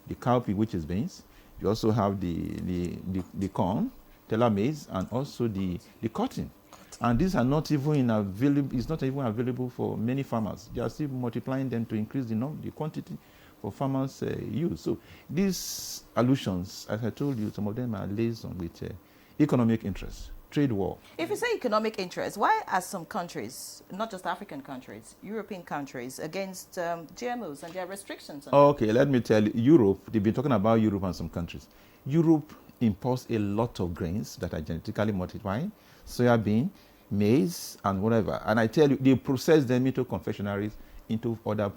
The cowpea, which is beans. You also have the corn, teller maize, and also the cotton. And these are not even available. It's not even available for many farmers. They are still multiplying them to increase the quantity for farmers' use. So these allusions, as I told you, some of them are liaised with economic interests, trade war. If you say economic interests, why are some countries, not just African countries, European countries, against GMOs and their restrictions on Okay, let me tell you, Europe, they've been talking about Europe and some countries. Europe imports a lot of grains that are genetically modified, soybean, maize, and whatever. And I tell you, they process them into confectionaries, into other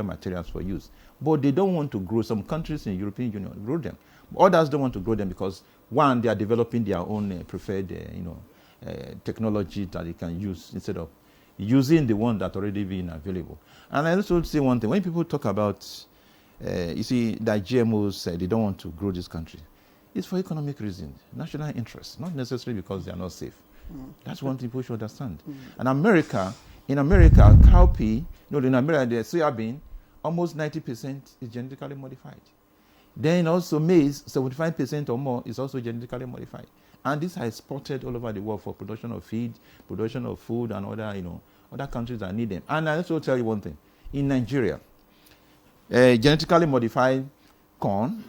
materials for use. But they don't want to grow. Some countries in the European Union grow them. Others don't want to grow them because, one, they are developing their own preferred technology that they can use instead of using the one that already been available. And I also say one thing. When people talk about, you see, that GMOs, they don't want to grow this country. It's for economic reasons, national interest, not necessarily because they are not safe. That's one thing people should understand. And in America, cowpea, in America, the soybean, almost 90% is genetically modified. Then also maize, 75% or more is also genetically modified. And these are exported all over the world for production of feed, production of food, and other countries that need them. And I also tell you one thing. In Nigeria, genetically modified corn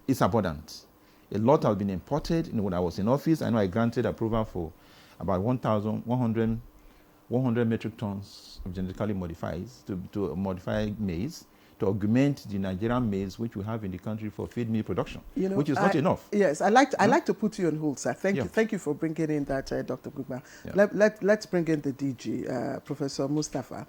is abundant. A lot has been imported. When I was in office, I know I granted approval for about 100 metric tons of genetically modified to modify maize to augment the Nigerian maize which we have in the country for feed meal production, which is not enough. Yes, I like to put you on hold, sir. Thank you for bringing in that, Dr. Gugba. Yeah. Let's bring in the DG, Professor Mustafa.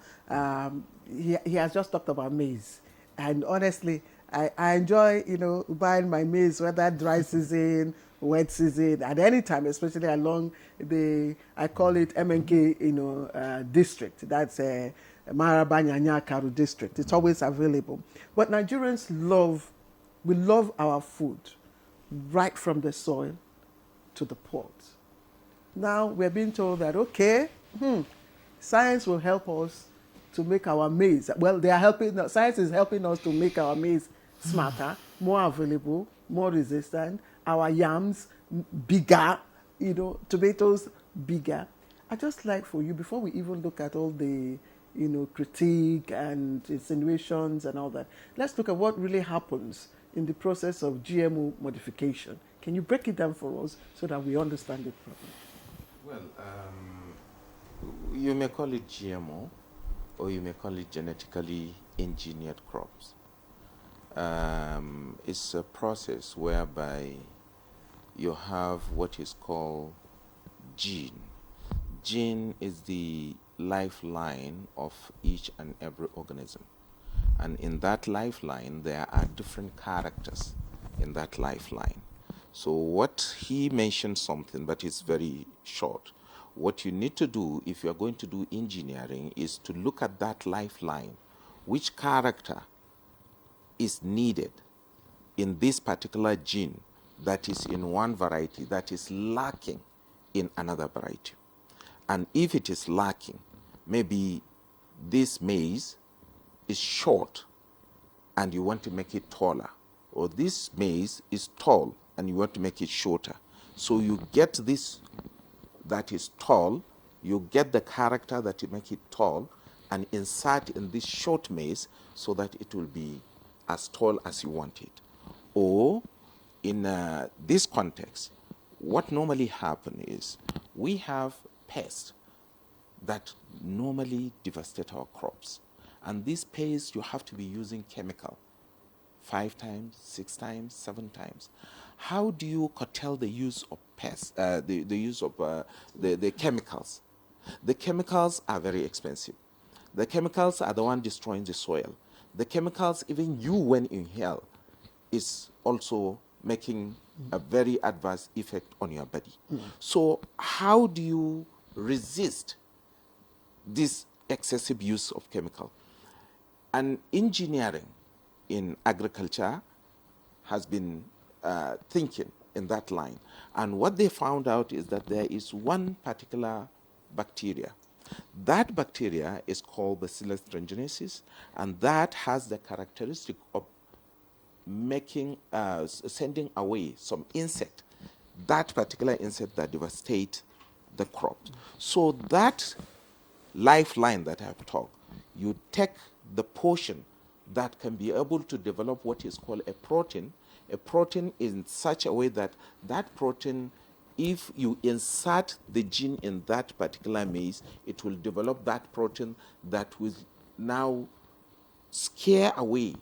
He has just talked about maize, and honestly, I enjoy buying my maize whether dry season, wet season, at any time, especially along I call it MNK district. That's Marabanya Karu district. It's always available. But Nigerians love our food right from the soil to the pot. Now we're being told that, okay, science will help us to make our maize. Well, science is helping us to make our maize smarter, more available, more resistant, our yams bigger, tomatoes bigger. I just like for you, before we even look at all the critique and insinuations and all that, let's look at what really happens in the process of GMO modification. Can you break it down for us so that we understand it properly? Well, you may call it GMO or you may call it genetically engineered crops. It's a process whereby you have what is called gene. Gene is the lifeline of each and every organism. And in that lifeline, there are different characters in that lifeline. So what he mentioned something, but it's very short. What you need to do if you're going to do engineering is to look at that lifeline. Which character is needed in this particular gene that is in one variety that is lacking in another variety. And if it is lacking, maybe this maize is short and you want to make it taller, or this maize is tall and you want to make it shorter. So you get this that is tall, you get the character that you make it tall and insert in this short maize so that it will be as tall as you want it. Or in this context, what normally happens is we have pests that normally devastate our crops. And these pests, you have to be using chemical 5 times, 6 times, 7 times. How do you curtail the use of pests, the use of the chemicals? The chemicals are very expensive. The chemicals are the one destroying the soil. The chemicals, even you when you inhale, is also making a very adverse effect on your body. So how do you resist this excessive use of chemical? And engineering in agriculture has been thinking in that line. And what they found out is that there is one particular bacteria. That bacteria is called Bacillus thuringiensis, and that has the characteristic of making, sending away some insect, that particular insect that devastates the crops. So that lifeline that I've talked, you take the portion that can be able to develop what is called a protein in such a way that that protein, if you insert the gene in that particular maize, it will develop that protein that will now scare away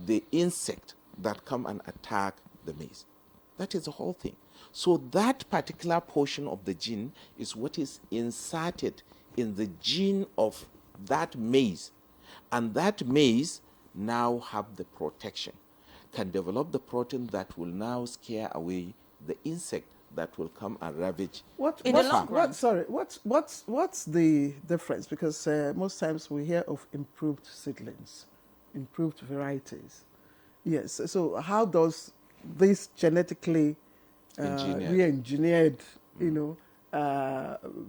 the insect that come and attack the maize. That is the whole thing. So that particular portion of the gene is what is inserted in the gene of that maize. And that maize now have the protection, can develop the protein that will now scare away the insect that will come and ravage the farm. What's the difference? Because most times we hear of improved seedlings, improved varieties. Yes, so how does this genetically re-engineered,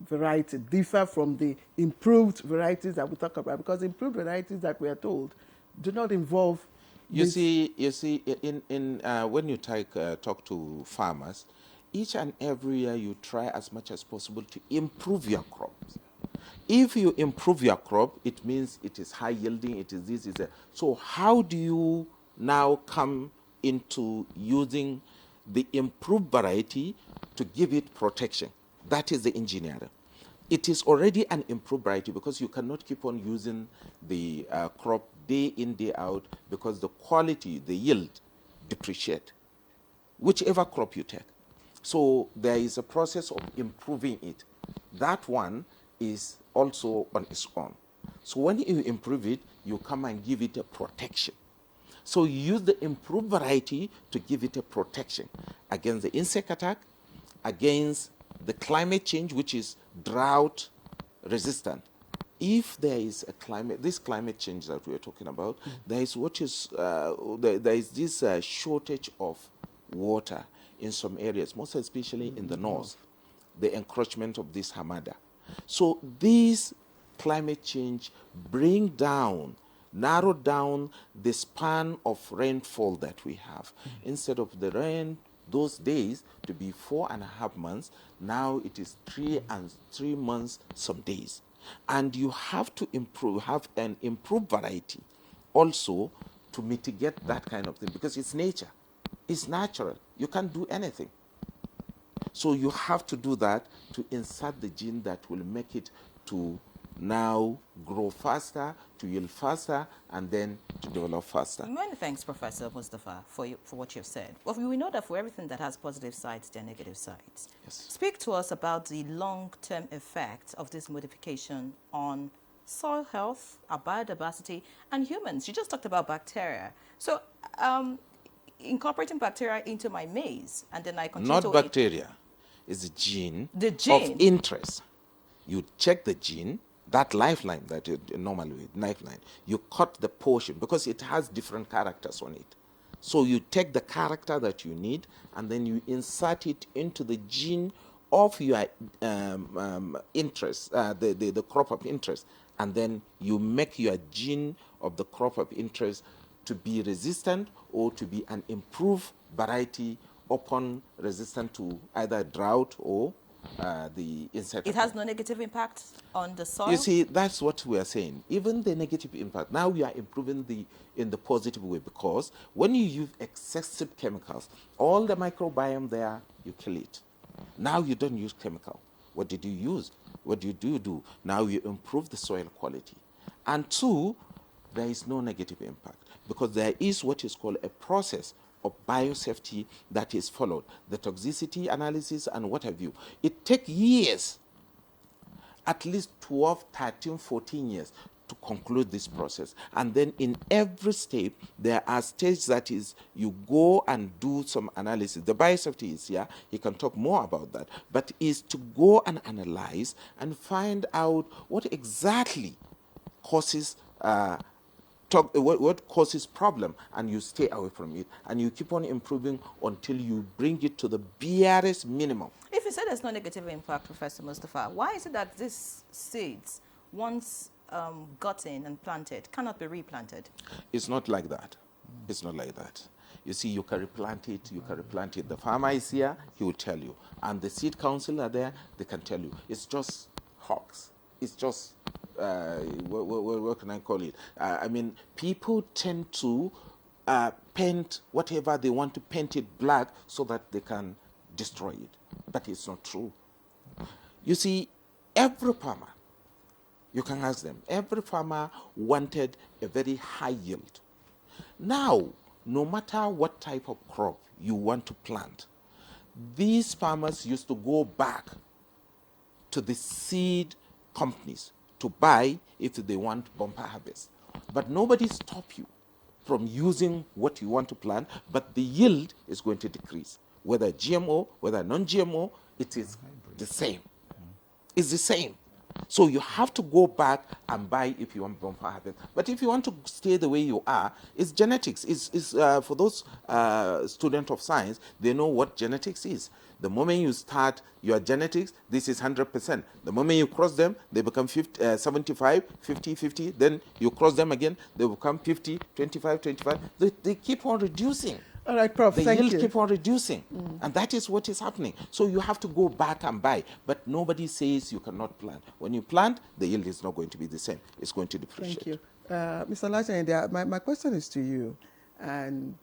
variety differ from the improved varieties that we talk about? Because improved varieties that we are told do not involve. You see, in when you talk to farmers, each and every year you try as much as possible to improve your crops. If you improve your crop, it means it is high yielding, it is this, is that. So how do you now come into using the improved variety to give it protection? That is the engineering. It is already an improved variety because you cannot keep on using the crop day in, day out, because the quality, the yield depreciate, whichever crop you take. So there is a process of improving it. That one is also on its own. So when you improve it, you come and give it a protection. So you use the improved variety to give it a protection against the insect attack, against the climate change, which is drought resistant. If there is this climate change that we are talking about, there is there is this shortage of water in some areas, most especially in the north, the encroachment of this hamada. So this climate change narrow down the span of rainfall that we have. Instead of the rain those days to be 4.5 months, now it is 3 months some days. And you have to have an improved variety also to mitigate that kind of thing, because it's nature, it's natural, you can't do anything. So you have to do that to insert the gene that will make it to now grow faster, to yield faster, and then to develop faster. Many thanks, Professor Mustafa, for what you've said. Well, we know that for everything that has positive sides, there are negative sides. Yes. Speak to us about the long-term effects of this modification on soil health, our biodiversity, and humans. You just talked about bacteria. So incorporating bacteria into my maize, and then I continue to... Not bacteria. It's a gene, of interest. You check the gene, that lifeline that you normally lifeline, you cut the portion because it has different characters on it. So you take the character that you need and then you insert it into the gene of your interest, the crop of interest, and then you make your gene of the crop of interest to be resistant or to be an improved variety upon resistant to either drought or the insect. It has no negative impact on the soil? You see, that's what we are saying. Even the negative impact, now we are improving in the positive way, because when you use excessive chemicals, all the microbiome there, you kill it. Now you don't use chemical. What did you use? What do you do? Now you improve the soil quality. And two, there is no negative impact, because there is what is called a process of biosafety that is followed, the toxicity analysis and what have you. It takes years, at least 12, 13, 14 years to conclude this process. And then in every step, there are stages that is, you go and do some analysis. The biosafety is here, he can talk more about that, but is to go and analyze and find out what exactly causes what causes problem, and you stay away from it, and you keep on improving until you bring it to the barest minimum. If you say there's no negative impact, Professor Mustafa, why is it that these seeds, once gotten and planted, cannot be replanted? It's not like that. It's not like that. You see, you can replant it, you can replant it. The farmer is here, he will tell you. And the seed council are there, they can tell you. It's just hawks. It's just, what can I call it? I mean, people tend to paint whatever they want to paint it black so that they can destroy it. But it's not true. You see, every farmer, you can ask them, every farmer wanted a very high yield. Now, no matter what type of crop you want to plant, these farmers used to go back to the seed companies to buy if they want bumper harvest. But nobody stopped you from using what you want to plant, but the yield is going to decrease. Whether GMO, whether non-GMO, it is the same. It's the same. So you have to go back and buy if you want bumper harvest. But if you want to stay the way you are, it's genetics. It's for those students of science, they know what genetics is. The moment you start your genetics, this is 100%. The moment you cross them, they become 50, 75, 50, 50. Then you cross them again, they become 50, 25, 25. They keep on reducing. All right, Prof, the thank yield you. keep on reducing. And that is what is happening. So you have to go back and buy. But nobody says you cannot plant. When you plant, the yield is not going to be the same. It's going to depreciate. Thank you. Mr. Laja, my question is to you. And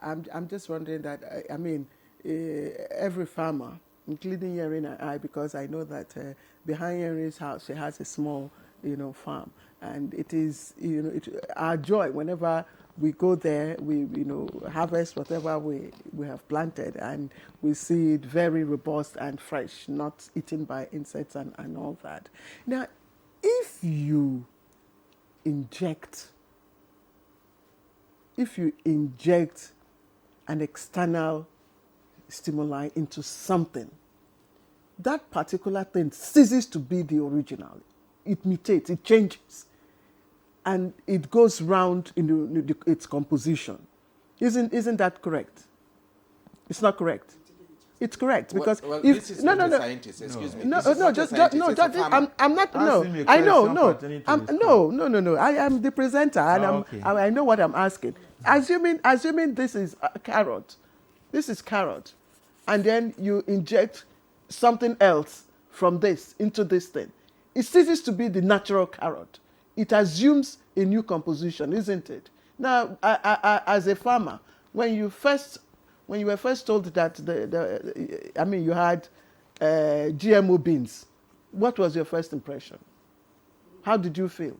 I'm just wondering that, I mean, every farmer, including Yerin and I, because I know that behind Yerin's house, she has a small, farm. And it is, our joy whenever we go there, we harvest whatever we have planted, and we see it very robust and fresh, not eaten by insects and all that. Now, if you inject an external stimuli into something, that particular thing ceases to be the original. It mutates, it changes, and it goes round in its composition. Isn't that correct? It's not correct. It's correct because well, if this is no, not no, a scientist. Excuse me. No, This is no, not a just scientist, no, it's a just farmer. I'm not. No, I know, no. I am the presenter, and I know what I'm asking. Assuming this is carrot, and then you inject something else from this into this thing, it ceases to be the natural carrot. It assumes a new composition, isn't it? Now, as a farmer, when you were first told that you had GMO beans, what was your first impression? How did you feel?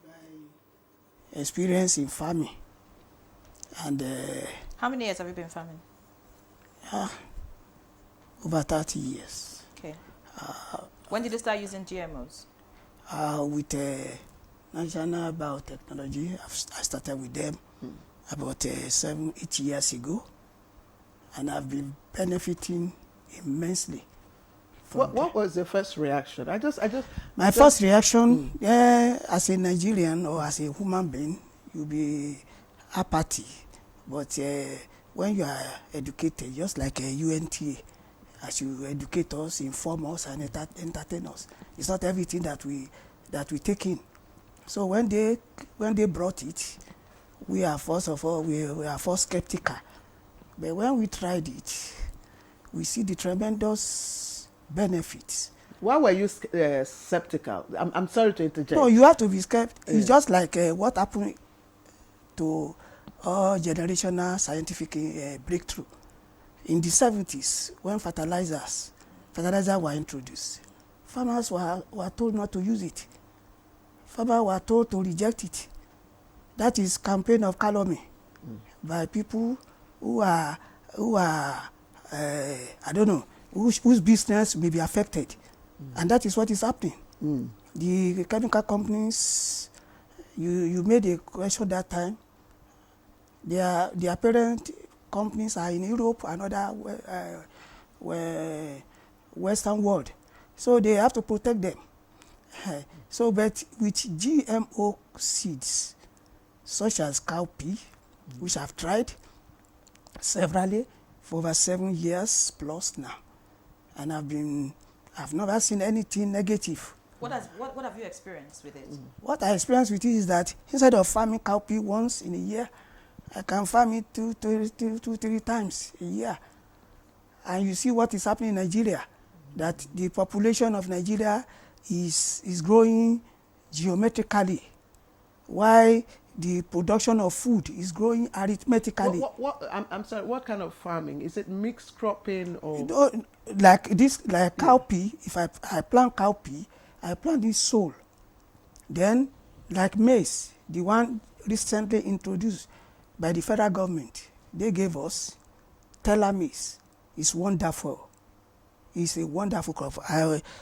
With my experience in farming, and how many years have you been farming? Over 30 years. Okay. When did you start using GMOs? With National Biotechnology, I started with them about 7-8 years ago, and I've been benefiting immensely. What was the first reaction? My first reaction, as a Nigerian or as a human being, you'll be apathy. But when you are educated, just like a UNTA, as you educate us, inform us, and entertain us, it's not everything that we take in. So when they brought it, we are first of all we are first skeptical, but when we tried it, we see the tremendous benefits. Why were you skeptical? I'm sorry to interject. No, you have to be skeptical. It's just like what happened to all generational scientific breakthrough in the 70s when fertilizers were introduced. Farmers were told not to use it. Farmers were told to reject it. That is campaign of calumny by people who are I don't know, whose business may be affected. And that is what is happening. The chemical companies, you made a question that time, their parent companies are in Europe and other Western world. So they have to protect them. So, but with GMO seeds, such as cowpea, which I've tried severally for over 7 years plus now, and I've never seen anything negative. What have you experienced with it? What I experienced with it is that instead of farming cowpea once in a year, I can farm it 2-3 times a year. And you see what is happening in Nigeria, that the population of Nigeria is growing geometrically, while the production of food is growing arithmetically. I'm sorry, what kind of farming? Is it mixed cropping or? Like cowpea, if I plant cowpea, I plant this sole. Then, like maize, the one recently introduced by the federal government, they gave us Telemis is wonderful. It's a wonderful crop.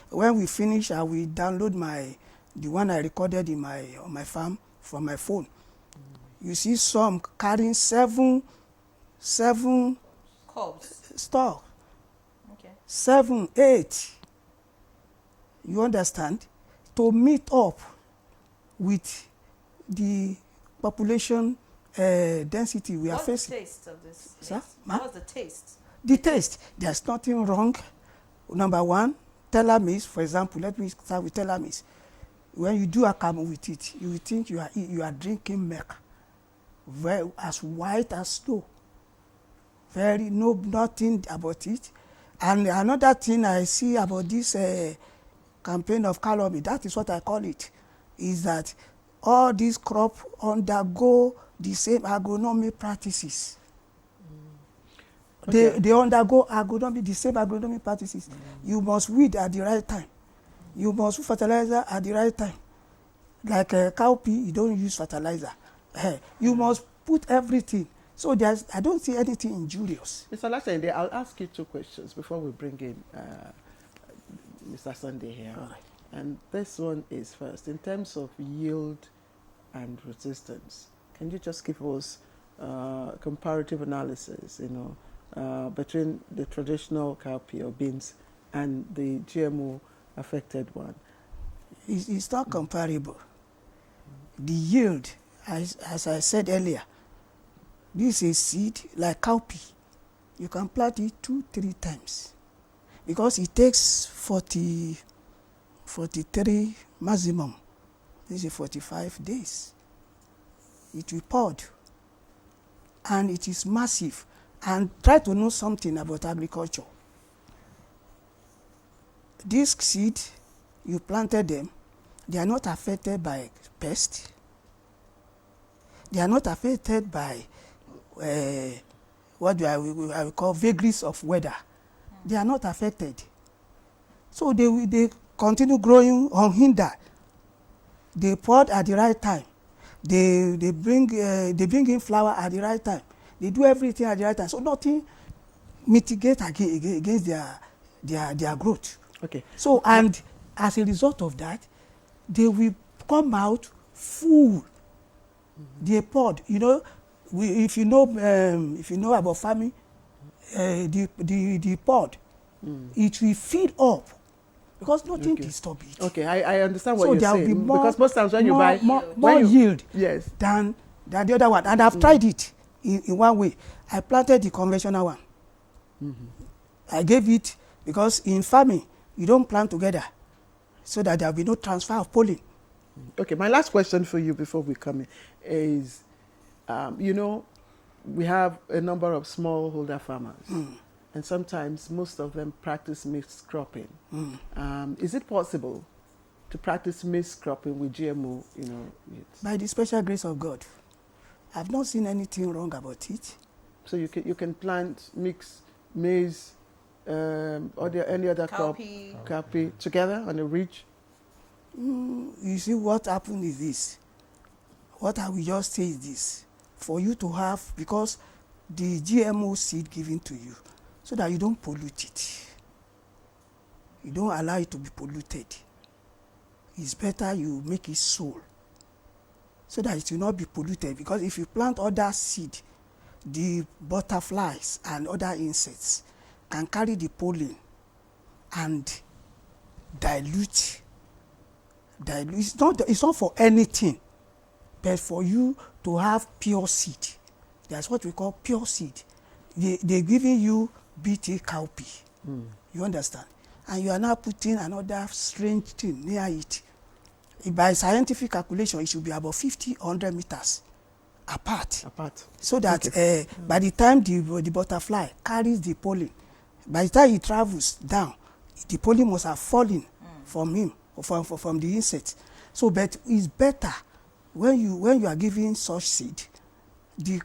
When we finish, I will download the one I recorded on my farm from my phone. You see some carrying seven Cobs. stock. Okay. 7, 8. You understand? To meet up with the population density we are facing. What's the taste of this? Sir? What's the taste? The taste, there's nothing wrong. Number one, Telemis, for example, let me start with Telemis. When you do akamu with it, you will think you are drinking milk, very as white as snow. Nothing about it. And another thing I see about this campaign of calumny, that is what I call it, is that all these crops undergo the same agronomic practices. Okay. They undergo the same agronomic practices. You must weed at the right time. You must put fertilizer at the right time. Like cowpea, you don't use fertilizer. You must put everything. So I don't see anything injurious. Mr. Lasende, I'll ask you 2 questions before we bring in Mr. Sunday here. All right. And this one is first, in terms of yield and resistance, can you just give us comparative analysis, between the traditional cowpea or beans and the GMO affected one? It's not comparable. The yield, as I said earlier, this is seed like cowpea. You can plant it 2-3 times because it takes 43 maximum. This is 45 days. It will pod, and it is massive. And try to know something about agriculture. This seed, you planted them, they are not affected by pests. They are not affected by what I will call vagaries of weather. They are not affected. So they continue growing unhindered. They pod at the right time. They bring in flower at the right time. They do everything at the right time. So nothing mitigates against their growth. Okay. So, and as a result of that, they will come out full. They pod. If you know about farming, the pod, it will feed up because nothing disturb it. Okay, I understand what so you're saying. So there will be more, because most times when you buy more yield, yes, than the other one. And I've tried it in one way. I planted the conventional one. I gave it because in farming you don't plant together, so that there will be no transfer of pollen. Okay, my last question for you before we come in is, we have a number of smallholder farmers, and sometimes most of them practice mixed cropping. Is it possible to practice mixed cropping with GMO? By the special grace of God, I've not seen anything wrong about it. So you can plant mixed maize, or any other cowpea together on a ridge. You see, what happened is this. What I will just say is this: for you to have, because the GMO seed given to you, so that you don't pollute it. You don't allow it to be polluted. It's better you make it sold, so that it will not be polluted. Because if you plant other seed, the butterflies and other insects can carry the pollen and dilute. It's not for anything, but for you to have pure seed. That's what we call pure seed. They're giving you BT cowpea. You understand? And you are now putting another strange thing near it. By scientific calculation, it should be about 50-100 meters apart. So that by the time the butterfly carries the pollen, by the time it travels down, the pollen must have fallen from him, or from the insect. So, but it's better when you are giving such seed, the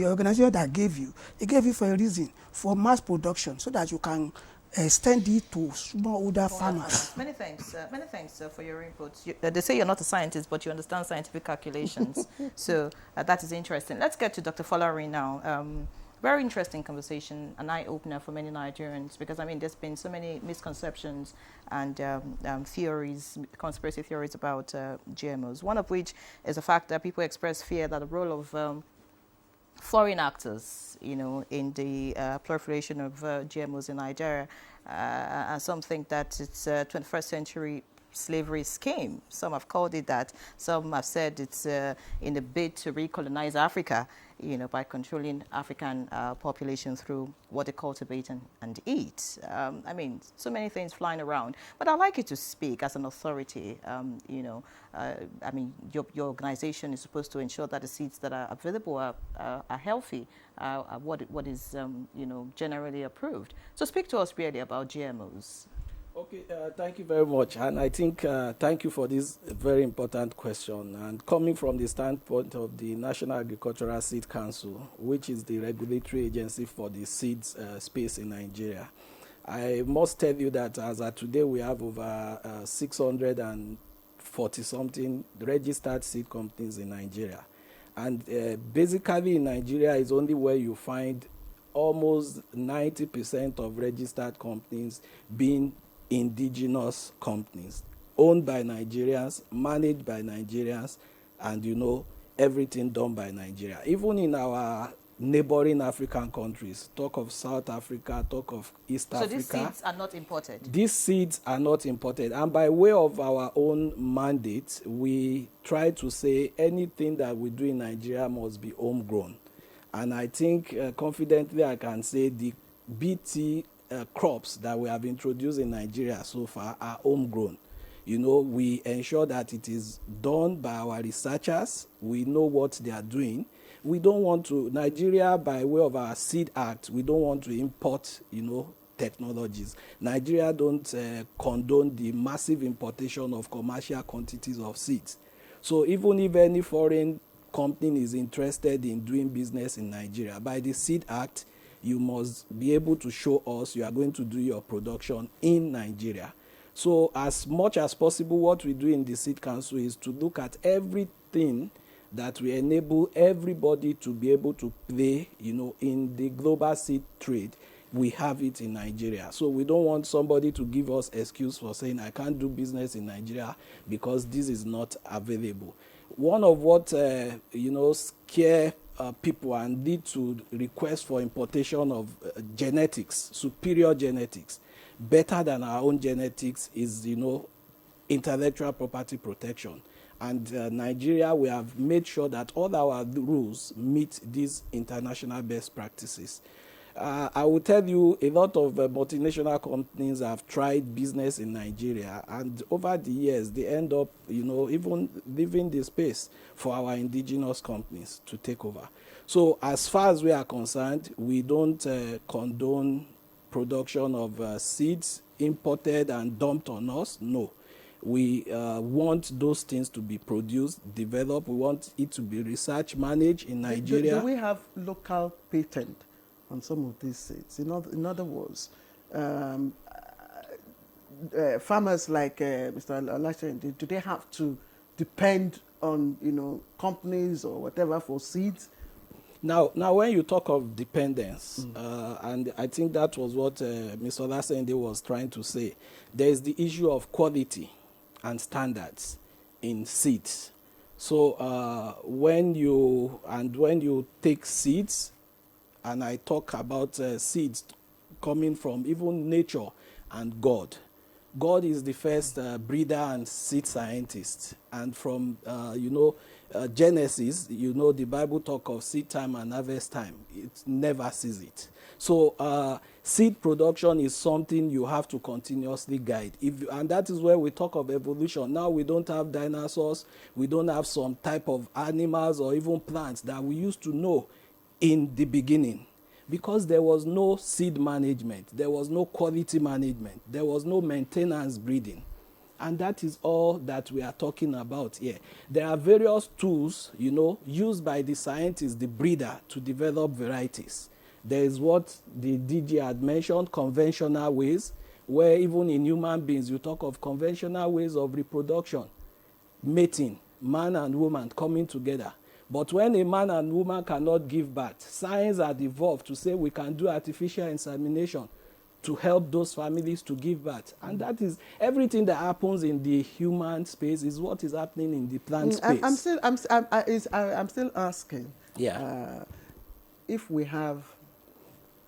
organization that gave you, they gave you for a reason, for mass production, so that you can extend it to smallholder farmers. Many thanks for your input. They say you're not a scientist, but you understand scientific calculations. So that is interesting. Let's get to Dr. Folarin now. Very interesting conversation, an eye-opener for many Nigerians, because, I mean, there's been so many misconceptions and theories, conspiracy theories about GMOs, one of which is the fact that people express fear that the role of foreign actors, you know, in the proliferation of GMOs in Nigeria, and some think that it's a 21st century slavery scheme. Some have called it that. Some have said it's in a bid to recolonize Africa, you know, by controlling African population through what they cultivate and eat. I mean, so many things flying around. But I'd like you to speak as an authority. You know, I mean, your organization is supposed to ensure that the seeds that are available are healthy, what is, you know, generally approved. So speak to us really about GMOs. Okay, thank you very much. And I think thank you for this very important question. And coming from the standpoint of the National Agricultural Seed Council, which is the regulatory agency for the seeds space in Nigeria, I must tell you that as of today, we have over 640-something registered seed companies in Nigeria. And basically in Nigeria is only where you find almost 90% of registered companies being indigenous companies, owned by Nigerians, managed by Nigerians, and, you know, everything done by Nigeria. Even in our neighboring African countries, talk of South Africa, talk of East Africa. So these seeds are not imported? These seeds are not imported. And by way of our own mandate, we try to say anything that we do in Nigeria must be homegrown. And I think confidently I can say the BT crops that we have introduced in Nigeria so far are homegrown. You know, we ensure that it is done by our researchers. We know what they are doing. We don't want to, Nigeria, by way of our Seed Act, we don't want to import, you know, technologies. Nigeria don't condone the massive importation of commercial quantities of seeds. So even if any foreign company is interested in doing business in Nigeria, by the Seed Act, you must be able to show us you are going to do your production in Nigeria. So as much as possible, what we do in the Seed Council is to look at everything that will enable everybody to be able to play, you know, in the global seed trade. We have it in Nigeria. So we don't want somebody to give us excuse for saying, I can't do business in Nigeria because this is not available. One of what, you know, scare people and lead to request for importation of genetics, superior genetics, better than our own genetics is, you know, intellectual property protection. And Nigeria, we have made sure that all our rules meet these international best practices. I will tell you, a lot of multinational companies have tried business in Nigeria, and over the years, they end up, you know, even leaving the space for our indigenous companies to take over. So as far as we are concerned, we don't condone production of seeds imported and dumped on us. No. We want those things to be produced, developed. We want it to be research managed in Nigeria. Do we have local patent on some of these seeds? In other words, farmers like Mr. Alashan, do they have to depend on, you know, companies or whatever for seeds? Now, when you talk of dependence, and I think that was what Mr. Olasende was trying to say, there is the issue of quality and standards in seeds. So when you take seeds, and I talk about seeds coming from even nature and God. God is the first breeder and seed scientist. And from, Genesis, you know, the Bible talk of seed time and harvest time. It never sees it. So seed production is something you have to continuously guide. And that is where we talk of evolution. Now we don't have dinosaurs. We don't have some type of animals or even plants that we used to know in the beginning, because there was no seed management, there was no quality management, there was no maintenance breeding. And that is all that we are talking about here. There are various tools, you know, used by the scientists, the breeder, to develop varieties. There is what the DG had mentioned, conventional ways, where even in human beings, you talk of conventional ways of reproduction, mating, man and woman coming together. But when a man and woman cannot give birth, science had evolved to say we can do artificial insemination to help those families to give birth. And that is everything that happens in the human space is what is happening in the plant space. I'm still asking. Yeah. If we have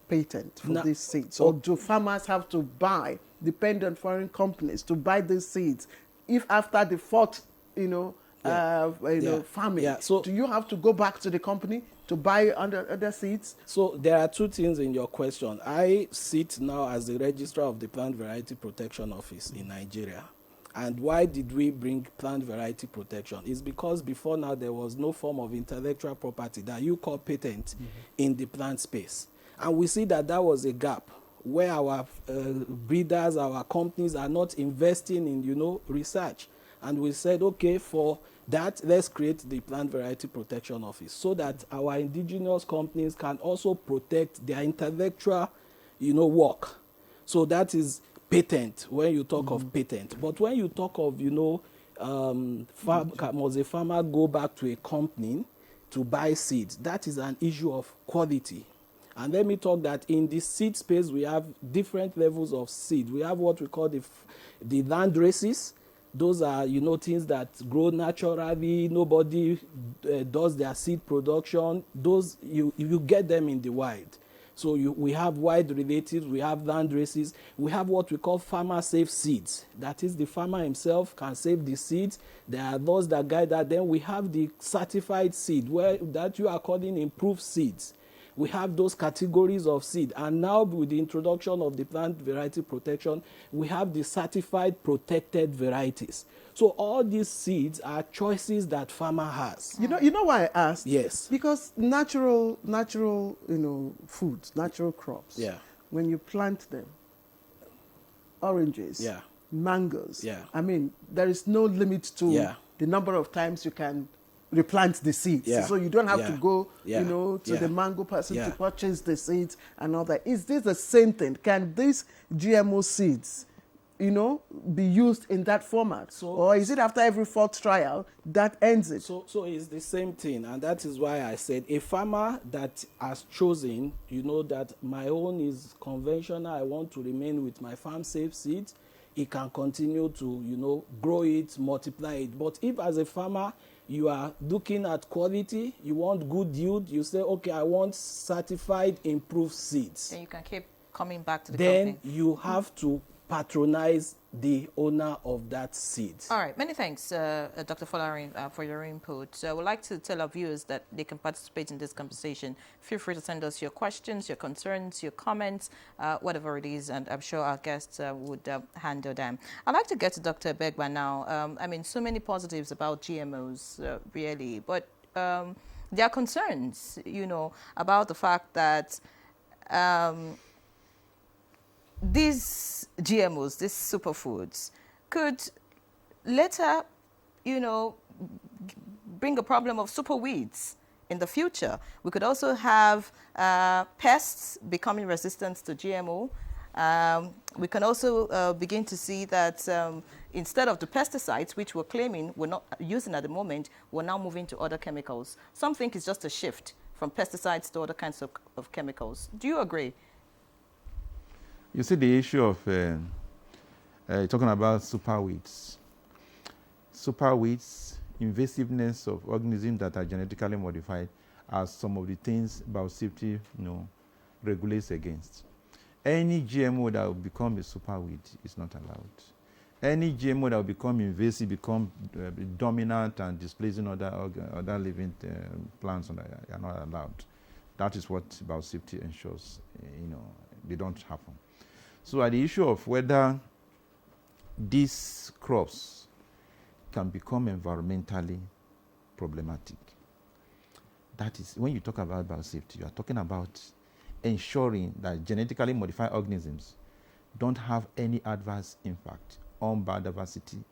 patent for these seeds, or do farmers have to buy, depend on foreign companies to buy these seeds? If after the fourth, farming, so do you have to go back to the company to buy other seeds? So there are two things in your question. I sit now as the registrar of the Plant Variety Protection Office in Nigeria. And why did we bring plant variety protection? It's because before now there was no form of intellectual property that you call patent in the plant space. And we see that that was a gap where our breeders, our companies are not investing in, research. And we said, okay, for that, let's create the Plant Variety Protection Office so that our indigenous companies can also protect their intellectual, work. So that is patent when you talk of patent. But when you talk of, must a farmer go back to a company to buy seeds? That is an issue of quality. And let me talk that in the seed space, we have different levels of seed. We have what we call the land races. Those are, things that grow naturally. Nobody does their seed production. Those, you get them in the wild. So we have wild relatives, we have land races, we have what we call farmer-safe seeds. That is, the farmer himself can save the seeds. There are those that guide that. Then we have the certified seed, that you are calling improved seeds. We have those categories of seed. And now with the introduction of the plant variety protection, we have the certified protected varieties. So all these seeds are choices that farmer has. You know why I asked? Yes. Because natural, foods, natural crops. Yeah. When you plant them, oranges, mangoes. Yeah. I mean, there is no limit to the number of times you can replant the seeds. Yeah. So you don't have to go, to the mango person to purchase the seeds and all that. Is this the same thing? Can these GMO seeds, be used in that format? Or is it after every fourth trial that ends it? So it's the same thing. And that is why I said a farmer that has chosen, that my own is conventional, I want to remain with my farm-safe seeds, he can continue to, grow it, multiply it. But if as a farmer, you are looking at quality, you want good yield, you say, okay, I want certified improved seeds. And you can keep coming back to the company. company. Then you have to patronize the owner of that seed. All right, many thanks, Dr. Folarin, for your input. So I would like to tell our viewers that they can participate in this conversation. Feel free to send us your questions, your concerns, your comments, whatever it is, and I'm sure our guests would handle them. I'd like to get to Dr. Begba now. So many positives about GMOs, really, but there are concerns, about the fact that these GMOs, these superfoods, could later, bring a problem of superweeds in the future. We could also have pests becoming resistant to GMO. We can also begin to see that instead of the pesticides, which we're claiming we're not using at the moment, we're now moving to other chemicals. Some think it's just a shift from pesticides to other kinds of chemicals. Do you agree? You see the issue of talking about superweeds. Superweeds, invasiveness of organisms that are genetically modified are some of the things biosafety regulates against. Any GMO that will become a superweed is not allowed. Any GMO that will become invasive, become dominant and displacing other living plants are not allowed. That is what biosafety ensures, they don't happen. So the issue of whether these crops can become environmentally problematic, that is, when you talk about biosafety, you are talking about ensuring that genetically modified organisms don't have any adverse impact on biodiversity,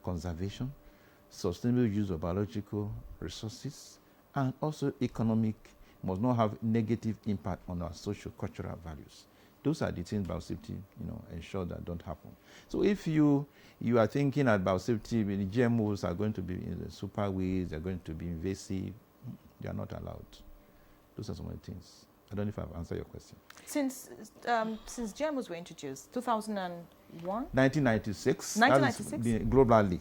conservation, sustainable use of biological resources, and also economic, must not have negative impact on our socio-cultural values. Those are the things biosafety, ensure that don't happen. So if you are thinking about biosafety, the GMOs are going to be superweeds, they're going to be invasive, They are not allowed. Those are some of the things. I don't know if I've answered your question. Since GMOs were introduced, 2001? 1996. 1996? Globally.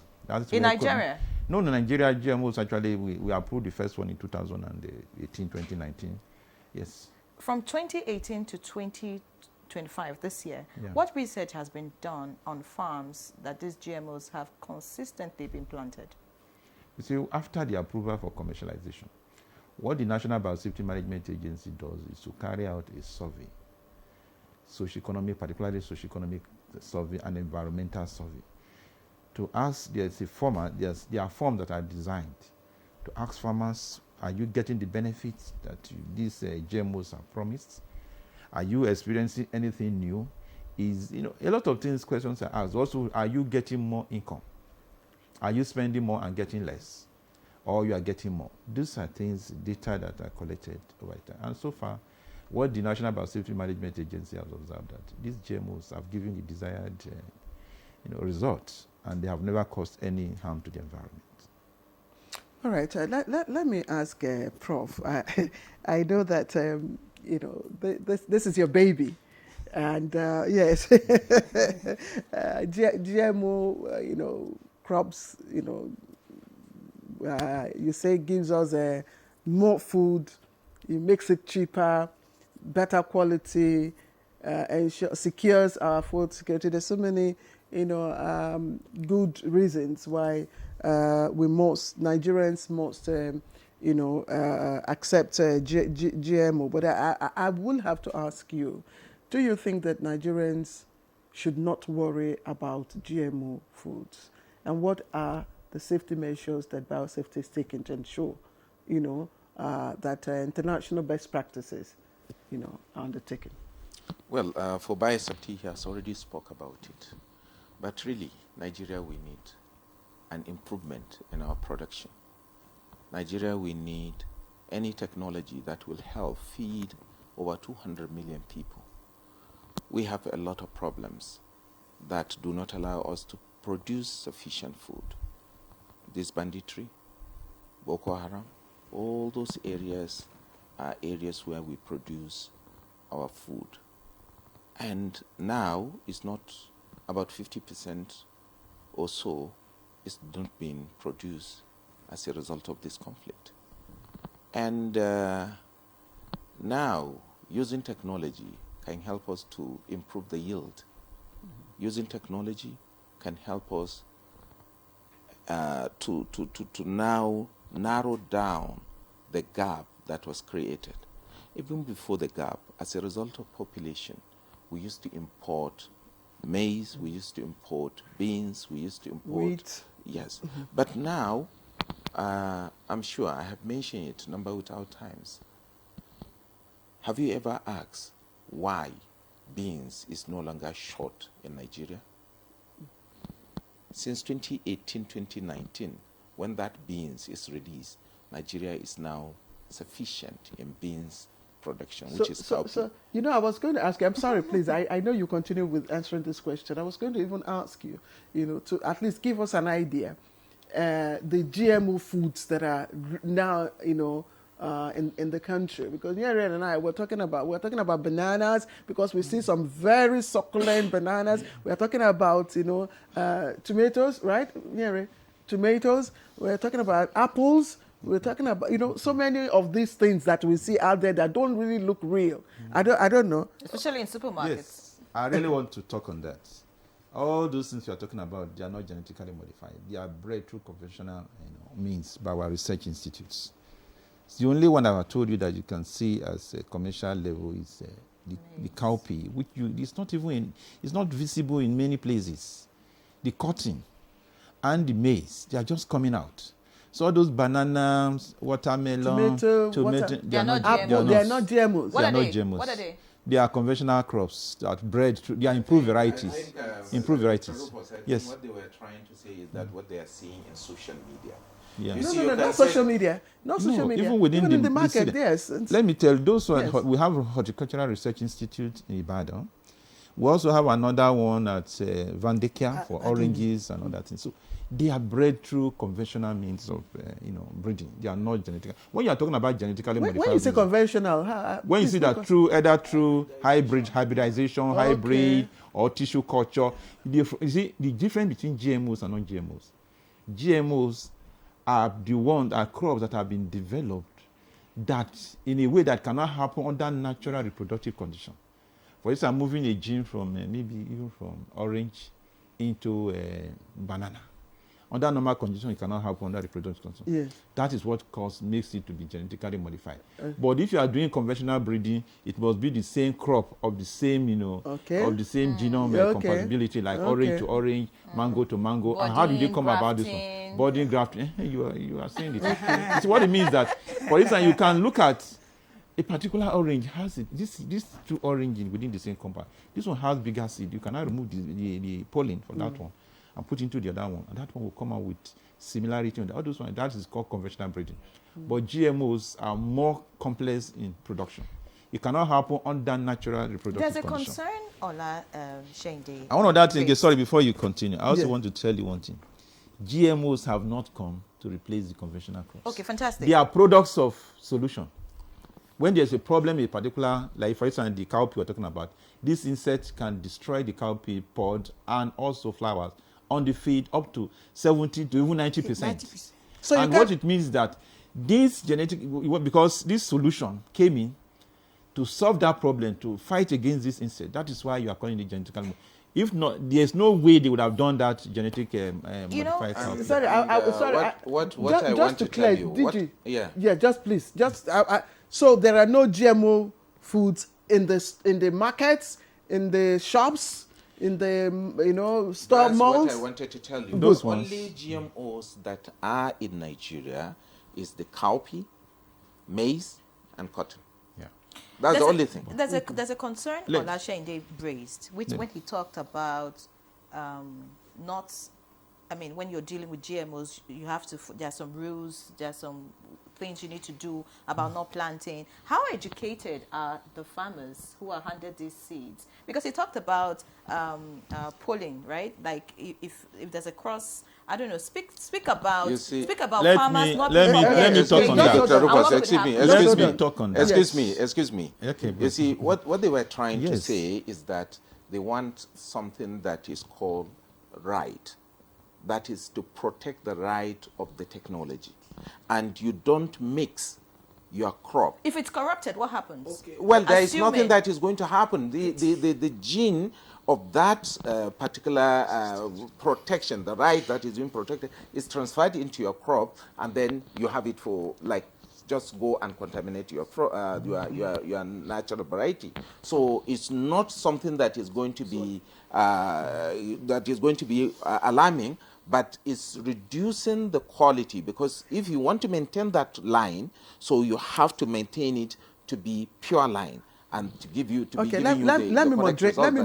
In Nigeria? No, Nigeria GMOs actually, we approved the first one in 2018, 2019. Yes. From 2018 to 2025, this year, Yeah. what research has been done on farms that these GMOs have consistently been planted? You see, after the approval for commercialization, what the National Biosafety Management Agency does is to carry out a survey, socioeconomic, particularly socioeconomic survey and environmental survey, to ask, there are forms that are designed to ask farmers, are you getting the benefits that these GMOs are promised? Are you experiencing anything new? A lot of things, questions are asked. Also, are you getting more income? Are you spending more and getting less? Or you are getting more? These are things, data that are collected over time. And so far, what the National Biosafety Management Agency has observed that these GMOs have given the desired results, and they have never caused any harm to the environment. All right, let me ask Prof. I know that this is your baby, and yes, GMO crops, you say gives us more food, it makes it cheaper, better quality, secures our food security. There's so many good reasons why Nigerians must accept GMO. But I will have to ask you, do you think that Nigerians should not worry about GMO foods? And what are the safety measures that biosafety is taking to ensure, that international best practices, are undertaken? Well, for biosafety, he has already spoke about it. But really, Nigeria, we need an improvement in our production. Nigeria, we need any technology that will help feed over 200 million people. We have a lot of problems that do not allow us to produce sufficient food. This banditry, Boko Haram, all those areas are areas where we produce our food. And now it's not about 50% or so is not being produced as a result of this conflict. And now using technology can help us to improve the yield. Using technology can help us to now narrow down the gap that was created. Even before the gap, as a result of population, we used to import maize, we used to import beans, we used to import wheat. Yes. But now, I'm sure I have mentioned it number without times. Have you ever asked why beans is no longer short in Nigeria? Since 2018, 2019, when that beans is released, Nigeria is now sufficient in beans production, which is cowpea. So, I was going to ask you, I'm sorry, please, I know you continue with answering this question. I was going to even ask you, to at least give us an idea, the GMO foods that are now, in the country, because Nyere and I we're talking about bananas, because we see some very succulent bananas. We're talking about tomatoes, right, Nyere? Tomatoes. We're talking about apples. We're talking about so many of these things that we see out there that don't really look real. I don't know. Especially in supermarkets. Yes, I really want to talk on that. All those things you are talking about, they are not genetically modified. They are bred through conventional means by our research institutes. The only one I told you that you can see as a commercial level is the cowpea, which it's not visible in many places. The cotton and the maize, they are just coming out. So all those bananas, watermelon, tomato, they are not GMOs. They are not GMOs. What are they? They are conventional crops that are bred through. They are improved varieties. Improved varieties. Yes. What they were trying to say is that what they are seeing in social media. Yeah. No, not social media. Not social media. Even in the market, yes. Let me tell those who we have a Horticultural Research Institute in Ibadan. We also have another one at Vandekia for oranges and all that thing. So they are bred through conventional means of, breeding. They are not genetically. When you are talking about genetically modified, when you say conventional, when you see that either through hybridization, hybrid, or tissue culture, you see the difference between GMOs and non-GMOs. GMOs are crops that have been developed that in a way that cannot happen under natural reproductive conditions. For instance, moving a gene from maybe even from orange into banana. Under normal conditions, it cannot happen under reproductive conditions. Yes. That is what makes it to be genetically modified. But if you are doing conventional breeding, it must be the same crop of the same, of the same genome compatibility, like orange to orange, mango to mango. And how did they come about this one? Budding grafting. You are saying it. So what it means that, for instance, you can look at a particular orange has these two oranges within the same compound. This one has bigger seed. You cannot remove the pollen from that one and put into the other one, and that one will come out with similarity on the other one. That is called conventional breeding. But GMOs are more complex in production. It cannot happen under natural reproductive conditions. There's a concern, Ola Shende. I want to add thing. Sorry, before you continue, I also want to tell you one thing. GMOs have not come to replace the conventional crops. Okay, fantastic. They are products of solution. When there's a problem in particular, like for instance, the cowpea we're talking about, this insect can destroy the cowpea pod and also flowers on the feed up to 70 to even 90%. So and what it means is that this because this solution came in to solve that problem, to fight against this insect. That is why you are calling it genetically. If not, there's no way they would have done that genetic modified cowpea. Sorry, what I want to tell you. Yeah, just please. So there are no GMO foods in the markets, in the shops, in the store malls. That's what I wanted to tell you. Those only GMOs that are in Nigeria is the cowpea, maize, and cotton. Yeah, that's the only thing. There's a concern Ola Shende raised, when he talked about when you're dealing with GMOs, you have to. There are some rules. There are some things you need to do about not planting. How educated are the farmers who are handed these seeds? Because he talked about polling, right? Like if there's a cross, I don't know. Speak about farmers not being let me talk on that. Excuse me. Okay, you see what they were trying to say is that they want something that is called right. That is to protect the right of the technology. And you don't mix your crop. If it's corrupted, what happens? Okay. Well, there is nothing that is going to happen. The gene of that particular protection, the right that is being protected, is transferred into your crop, and then you have it for just go and contaminate your natural variety. So it's not something that is going to be alarming, but it's reducing the quality, because if you want to maintain that line, so you have to maintain it to be pure line and to give you let me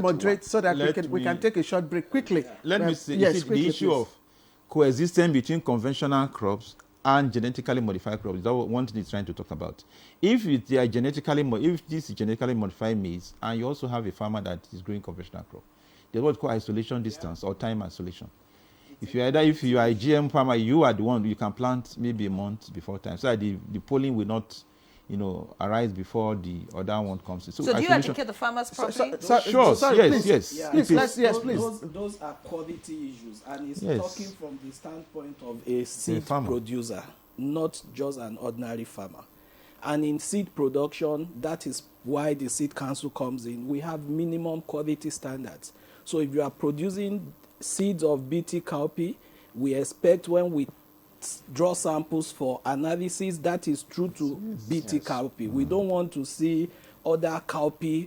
moderate so that we can take a short break quickly. Let me see the issue of coexistence between conventional crops and genetically modified crops. That's what one thing is trying to talk about. If this is genetically modified maize, and you also have a farmer that is growing conventional crop, there's what we call isolation distance or time isolation. If you are a GM farmer, you are the one you can plant maybe a month before time, so that the pollen will not, arise before the other one comes in. So do you educate the farmers properly? Yes, please. Those are quality issues, and it's talking from the standpoint of a seed producer, not just an ordinary farmer. And in seed production, that is why the Seed Council comes in. We have minimum quality standards. So if you are producing seeds of BT cowpea, we expect when we draw samples for analysis, that is true to BT cowpea. We don't want to see other cowpea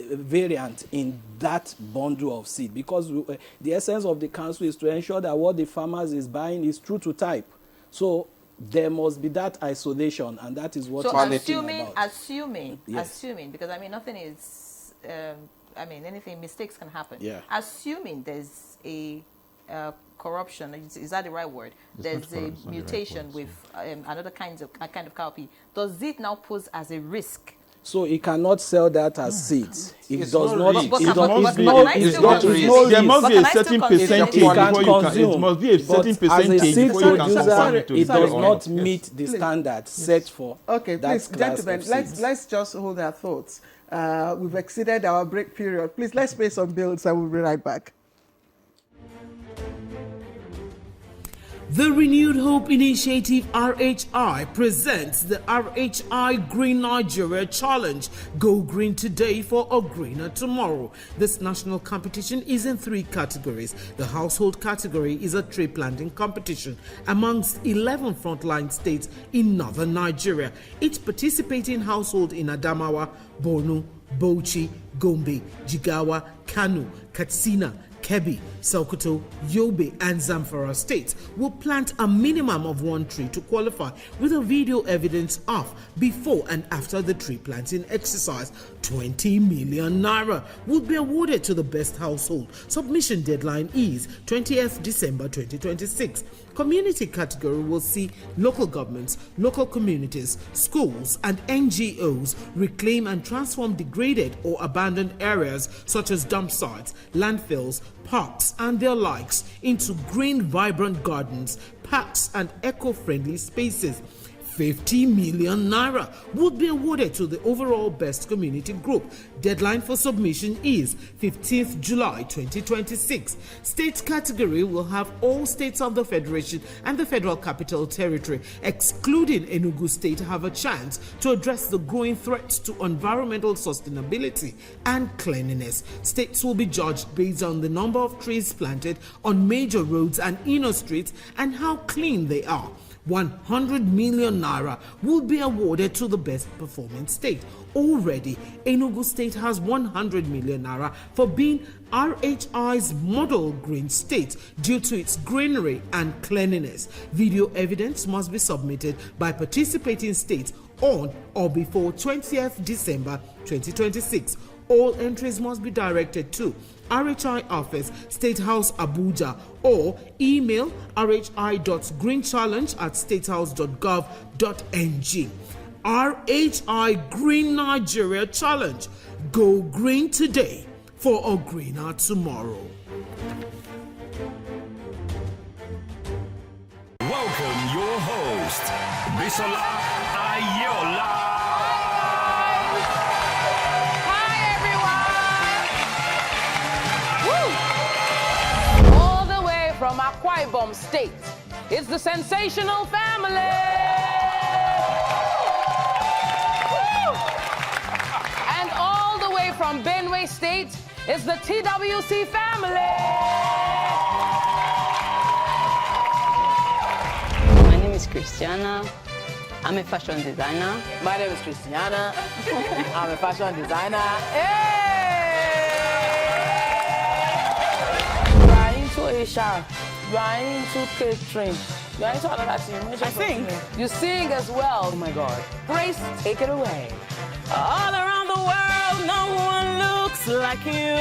variant in that bundle of seed, because the essence of the council is to ensure that what the farmers is buying is true to type. So there must be that isolation, and that is what assuming, because nothing is anything, mistakes can happen. Yeah. Assuming there's a corruption, is that the right word? There's a mutation with another kind of cowpea. Does it now pose as a risk So he cannot sell that as seeds. It It's does not not. risk. It It does must be- not. it's It's not not. risk. It's no There risk. must be a certain percentage before you can. It must be a certain percentage As a seed before you can confirm producer, it to it the does oil. not Yes. meet the standard set for Okay, that please, class gentlemen, of seeds. let's just hold our thoughts. We've exceeded our break period. Please, let's pay some bills and we'll be right back. The Renewed Hope Initiative RHI presents the RHI Green Nigeria Challenge. Go green today for a greener tomorrow. This national competition is in 3 categories. The household category is a tree planting competition amongst 11 frontline states in northern Nigeria. Each participating household in Adamawa, Borno, Bauchi, Gombe, Jigawa, Kano, Katsina, Kebbi, Sokoto, Yobe, and Zamfara states will plant a minimum of 1 tree to qualify, with a video evidence of before and after the tree planting exercise. 20 million naira will be awarded to the best household. Submission deadline is 20th December 2026. Community category will see local governments, local communities, schools, and NGOs reclaim and transform degraded or abandoned areas such as dump sites, landfills, parks, and their likes into green, vibrant gardens, parks, and eco-friendly spaces. 50 million naira would be awarded to the overall best community group. Deadline for submission is 15th July 2026. State category will have all states of the Federation and the Federal Capital Territory, excluding Enugu State, have a chance to address the growing threats to environmental sustainability and cleanliness. States will be judged based on the number of trees planted on major roads and inner streets and how clean they are. 100 million naira will be awarded to the best performing state. Already, Enugu State has 100 million naira for being RHI's model green state due to its greenery and cleanliness. Video evidence must be submitted by participating states on or before 20th December 2026. All entries must be directed to RHI Office, State House, Abuja, or email rhi.greenchallenge@statehouse.gov.ng. RHI Green Nigeria Challenge. Go green today for a greener tomorrow. Welcome your host, Bisola Ayola. From Akwa Ibom State, it's the sensational family. Woo! And all the way from Benue State, it's the TWC family. My name is Christiana. I'm a fashion designer. My name is Christiana. I'm a fashion designer. Hey! Aisha, you are into catering. You are into another thing. I sing. You sing as well. Oh my God. Grace, take it away. All around the world, no one looks like you.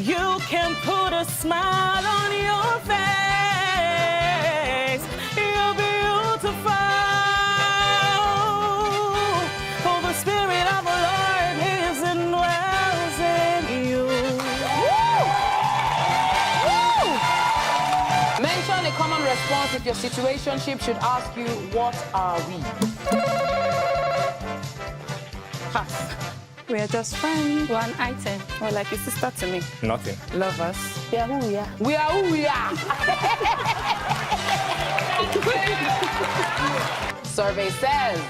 You can put a smile on your face. You're beautiful. For the Spirit of the Lord lives and dwells in you. Mention a common response if your situationship should ask you, what are we? Pass. We are just friends. One item. Or like a sister to me. Nothing. Lovers. We are who we are. We are who we are. Survey says.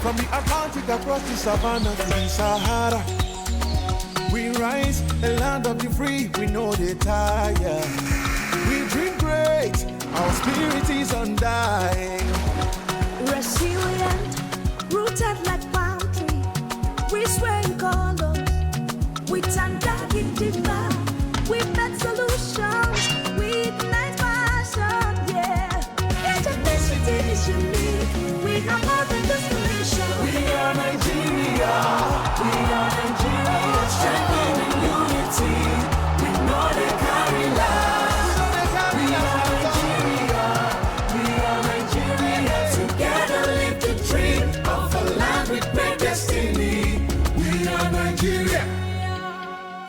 From the Atlantic across the savannah to the Sahara, we rise, the land of the free, we know they tire. We dream great, our spirit is undying. Resilient, rooted like palm tree, We sway color. We turn dark into light. We make solutions. We ignite passion. Yeah. Ethnicity is unique. We are more than destination. We are Nigeria. We are Nigeria. Strengthening unity. We know they carry lives. We are Nigeria. We are Nigeria. Together live the dream of a land with great destiny. We are Nigeria.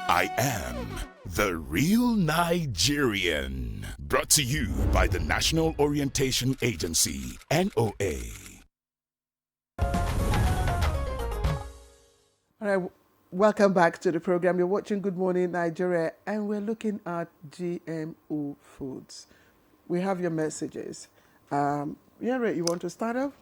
I am the real Nigerian. Brought to you by the National Orientation Agency, NOA. All right, welcome back to the program. You're watching Good Morning Nigeria, and we're looking at GMO foods. We have your messages. Yere, you want to start off?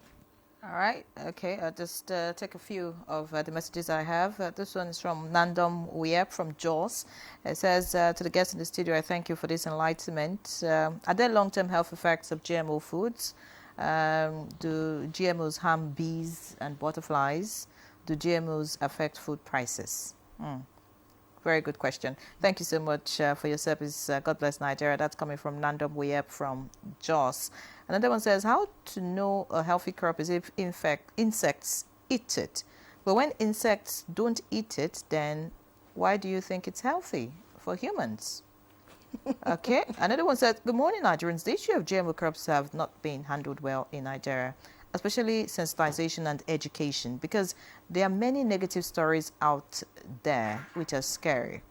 All right. Okay. I'll just take a few of the messages I have. This one is from Nandom Uyep from Jos. It says, to the guests in the studio, I thank you for this enlightenment. Are there long-term health effects of GMO foods? Do GMOs harm bees and butterflies? Do GMOs affect food prices? Very good question. Thank you so much for your service. God bless Nigeria. That's coming from Nandom Uyep from Jos. Another one says, how to know a healthy crop is if insects eat it. But when insects don't eat it, then why do you think it's healthy for humans? Okay. Another one says, good morning, Nigerians. The issue of GMO crops have not been handled well in Nigeria, especially sensitization and education, because there are many negative stories out there which are scary.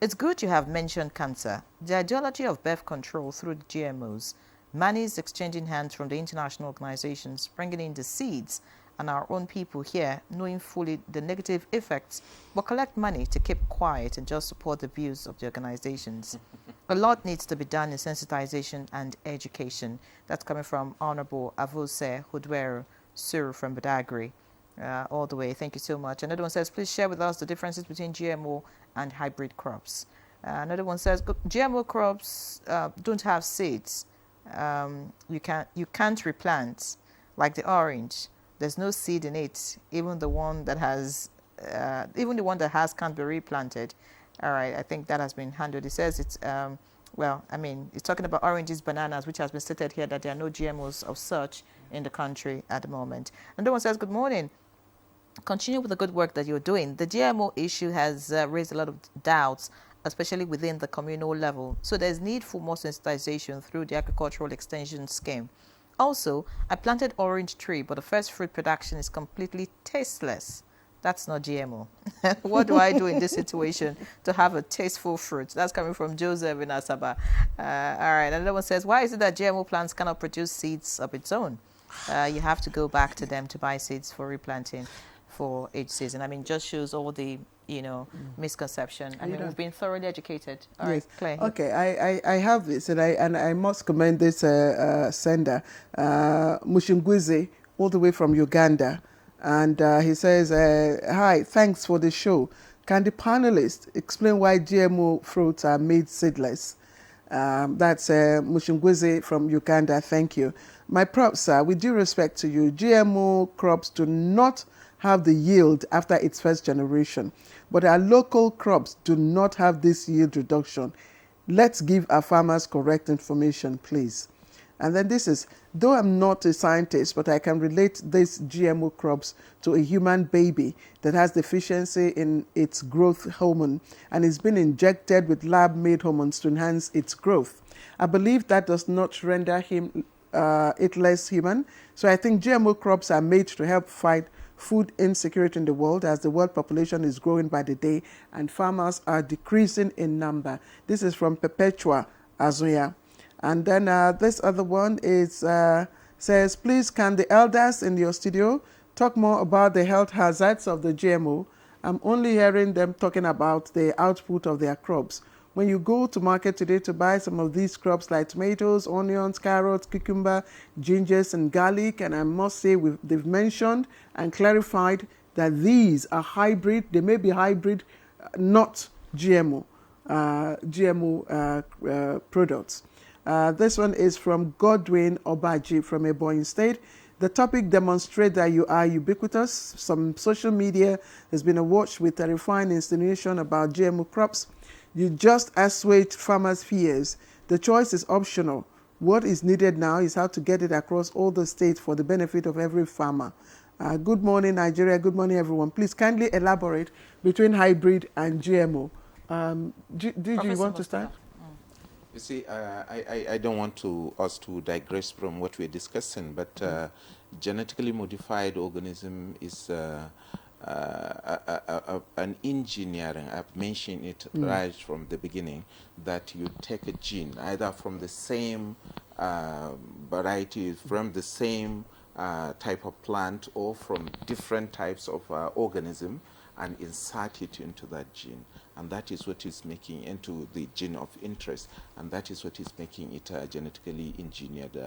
It's good you have mentioned cancer. The ideology of birth control through the GMOs, money is exchanging hands from the international organizations, bringing in the seeds, and our own people here knowing fully the negative effects, but collect money to keep quiet and just support the views of the organizations. A lot needs to be done in sensitization and education. That's coming from Honorable Avose Hudwero Suru from Badagry, all the way. Thank you so much. Another one says, please share with us the differences between GMO and hybrid crops. Another one says, GMO crops don't have seeds. You can't replant, like the orange. There's no seed in it. Even the one that has can't be replanted. All right, I think that has been handled. It says it's well, I mean, it's talking about oranges, bananas, which has been stated here that there are no GMOs of such in the country at the moment. Another one says, good morning. Continue with the good work that you're doing. The GMO issue has raised a lot of doubts, especially within the communal level. So there's need for more sensitization through the agricultural extension scheme. Also, I planted orange tree, but the first fruit production is completely tasteless. That's not GMO. What do I do in this situation to have a tasteful fruit? That's coming from Joseph in Asaba. All right, another one says, why is it that GMO plants cannot produce seeds of its own? You have to go back to them to buy seeds for replanting for each season. I mean, just shows all the, misconception. I mean, we've been thoroughly educated. All right, Claire. Okay, I have this, and I must commend this sender, Mushingwizi, all the way from Uganda. And he says, hi, thanks for the show. Can the panelists explain why GMO fruits are made seedless? That's Mushingwizi from Uganda. Thank you. My props, sir, with due respect to you, GMO crops do not have the yield after its first generation, but our local crops do not have this yield reduction. Let's give our farmers correct information, please. And then this is, though I'm not a scientist, but I can relate these GMO crops to a human baby that has deficiency in its growth hormone and is being injected with lab-made hormones to enhance its growth. I believe that does not render it less human. So I think GMO crops are made to help fight food insecurity in the world as the world population is growing by the day and farmers are decreasing in number. This is from Perpetua Azuya. And then this other one is says, please can the elders in your studio talk more about the health hazards of the GMO? I'm only hearing them talking about the output of their crops. When you go to market today to buy some of these crops like tomatoes, onions, carrots, cucumber, gingers, and garlic, and I must say they've mentioned and clarified that these are hybrid. They may be hybrid, not GMO products. This one is from Godwin Obaji from Ebonyi State. The topic demonstrates that you are ubiquitous. Some social media has been awash with terrifying insinuation about GMO crops. You just assuage farmers' fears. The choice is optional. What is needed now is how to get it across all the states for the benefit of every farmer. Good morning, Nigeria. Good morning, everyone. Please kindly elaborate between hybrid and GMO. Did you want to start? You see, I don't want us to digress from what we're discussing, but genetically modified organism is an engineering. I've mentioned it right from the beginning, that you take a gene either from the same variety, from the same type of plant, or from different types of organism, and insert it into that gene. And that is what is making into the gene of interest, and that is what is making it a genetically engineered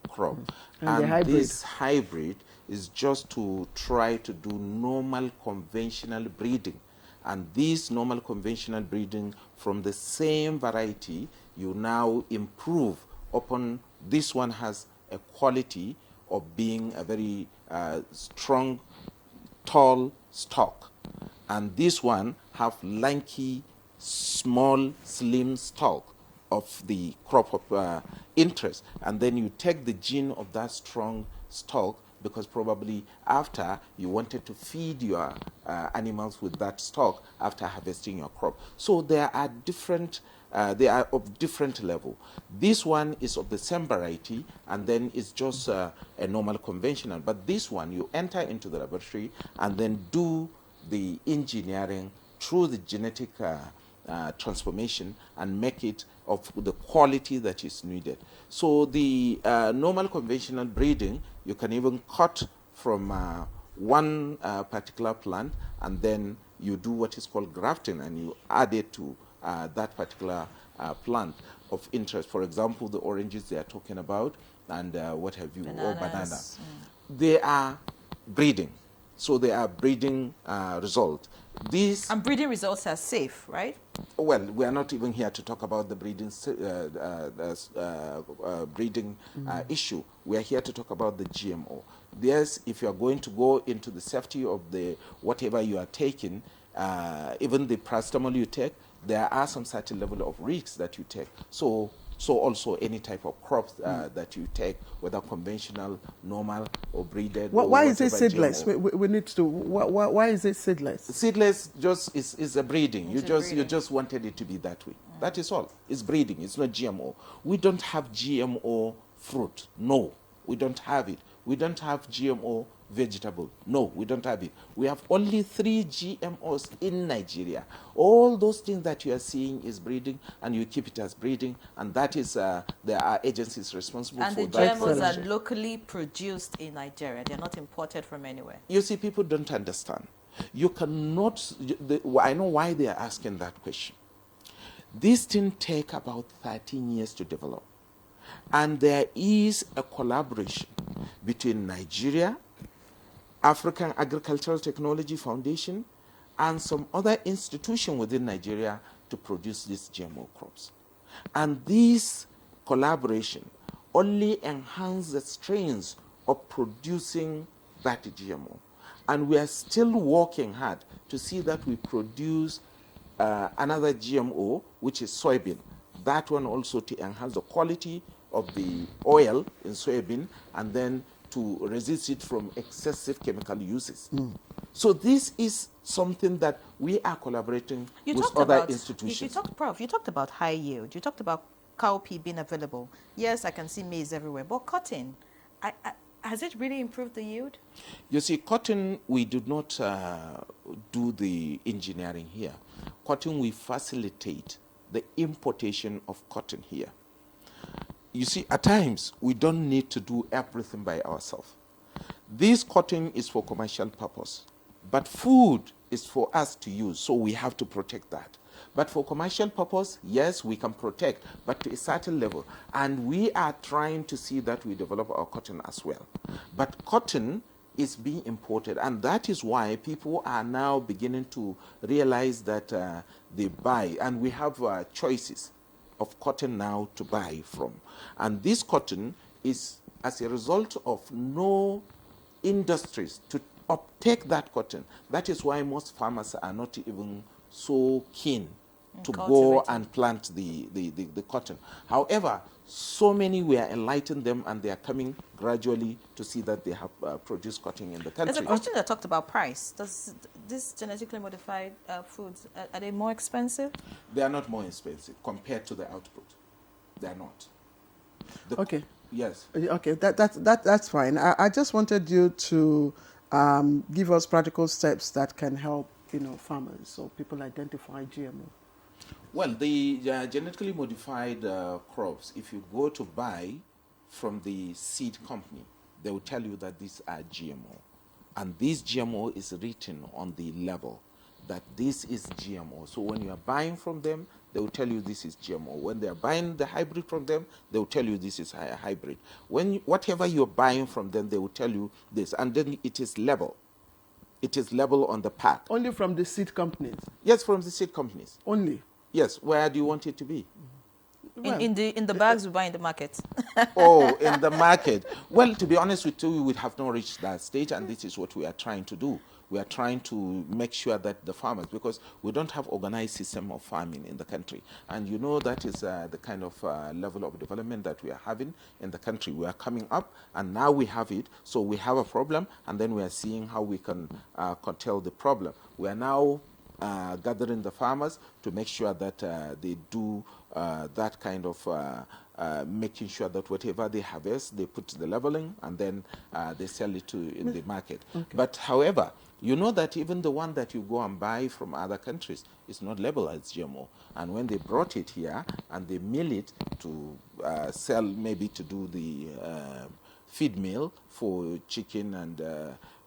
crop. And this hybrid is just to try to do normal conventional breeding. And this normal conventional breeding from the same variety, you now improve upon. This one has a quality of being a very strong, tall stalk. And this one have lanky, small, slim stalk of the crop of interest. And then you take the gene of that strong stalk, because probably after you wanted to feed your animals with that stalk after harvesting your crop. So there are different, they are of different level. This one is of the same variety, and then it's just a normal conventional. But this one, you enter into the laboratory and then do the engineering through the genetic transformation and make it of the quality that is needed. So the normal conventional breeding, you can even cut from one particular plant, and then you do what is called grafting, and you add it to that particular plant of interest. For example, the oranges they are talking about, and what have you, or banana. They are breeding. So they are breeding result. These and breeding results are safe, right? Well, we are not even here to talk about the breeding issue. We are here to talk about the GMO. Yes, if you are going to go into the safety of the whatever you are taking, even the paracetamol you take, there are some certain level of risks that you take. So also any type of crops that you take, whether conventional, normal, or breeded. Why is it seedless? We need to. Why is it seedless? Seedless just is a breeding. You just wanted it to be that way. That is all. It's breeding. It's not GMO. We don't have GMO fruit. No, we don't have it. We don't have GMO vegetable. No, we don't have it. We have only 3 GMOs in Nigeria. All those things that you are seeing is breeding, and you keep it as breeding, and that is there are agencies responsible for that. And the GMOs are locally produced in Nigeria. They're not imported from anywhere. You see, people don't understand. You cannot. I know why they are asking that question. These things take about 13 years to develop, and there is a collaboration between Nigeria, African Agricultural Technology Foundation, and some other institution within Nigeria to produce these GMO crops. And this collaboration only enhances the strains of producing that GMO. And we are still working hard to see that we produce another GMO, which is soybean. That one also to enhance the quality of the oil in soybean, and then to resist it from excessive chemical uses. So this is something that we are collaborating with other institutions. You talked about high yield. You talked about cowpea being available. Yes, I can see maize everywhere, but cotton, has it really improved the yield? You see, cotton, we do not do the engineering here. Cotton, we facilitate the importation of cotton here. You see, at times, we don't need to do everything by ourselves. This cotton is for commercial purpose, but food is for us to use, so we have to protect that. But for commercial purpose, yes, we can protect, but to a certain level. And we are trying to see that we develop our cotton as well. But cotton is being imported, and that is why people are now beginning to realize that they buy, and we have choices of cotton now to buy from. And this cotton is as a result of no industries to uptake that cotton. That is why most farmers are not even so keen to go and plant the cotton. However, so many we are enlightening them, and they are coming gradually to see that they have produced cotton in the country. There's a question that talked about price. Does this genetically modified foods, are they more expensive? They are not more expensive compared to the output. They are not. Okay. Yes. Okay, that's fine. I just wanted you to give us practical steps that can help, farmers or people identify GMO. Well, the genetically modified crops, if you go to buy from the seed company, they will tell you that these are GMO. And this GMO is written on the label that this is GMO. So when you are buying from them, they will tell you this is GMO. When they are buying the hybrid from them, they will tell you this is a hybrid. Whatever you're buying from them, they will tell you this. And then it is labeled. It is labeled on the pack. Only from the seed companies? Yes, from the seed companies. Only? Yes. Where do you want it to be? In the bags we buy in the market. Oh, in the market. Well, to be honest with you, we would have not reached that stage, and this is what we are trying to do. We are trying to make sure that the farmers, because we don't have organized system of farming in the country, and that is the kind of level of development that we are having in the country. We are coming up, and now we have it, so we have a problem, and then we are seeing how we can curtail the problem. We are now gathering the farmers to make sure that they do that kind of making sure that whatever they harvest, they put the labeling, and then they sell it in the market. Okay. But however, you know that even the one that you go and buy from other countries is not labeled as GMO. And when they brought it here and they mill it to sell, maybe to do the feed mill for chicken and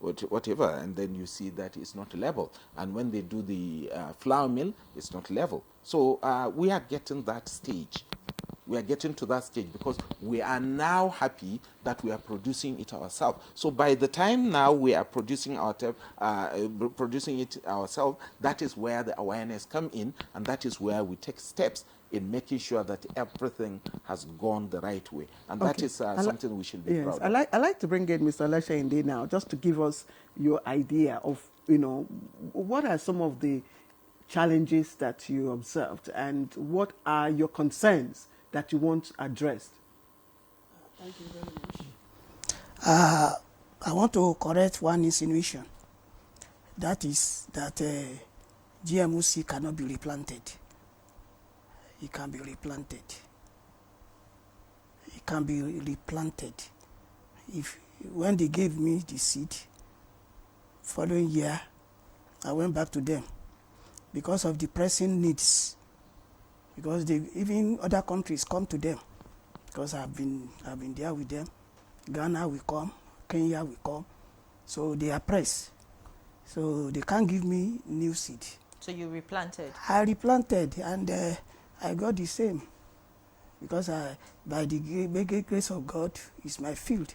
whatever, and then you see that it's not level. And when they do the flour mill, it's not level. So we are getting that stage. We are getting to that stage because we are now happy that we are producing it ourselves. So by the time now we are producing it ourselves, that is where the awareness come in, and that is where we take steps in making sure that everything has gone the right way. And that is something we should be proud of. I like to bring in Mr. Lesha Inde now, just to give us your idea of, what are some of the challenges that you observed, and what are your concerns that you want addressed? Thank you very much. I want to correct one insinuation. That is that GMO seed cannot be replanted. It can be replanted. It can be replanted. When they gave me the seed, following year, I went back to them because of the pressing needs. Because even other countries come to them, because I've been there with them. Ghana will come, Kenya will come, so they are pressed. So they can't give me new seed. So you replanted? I replanted, and I got the same, because by the grace of God, it's my field.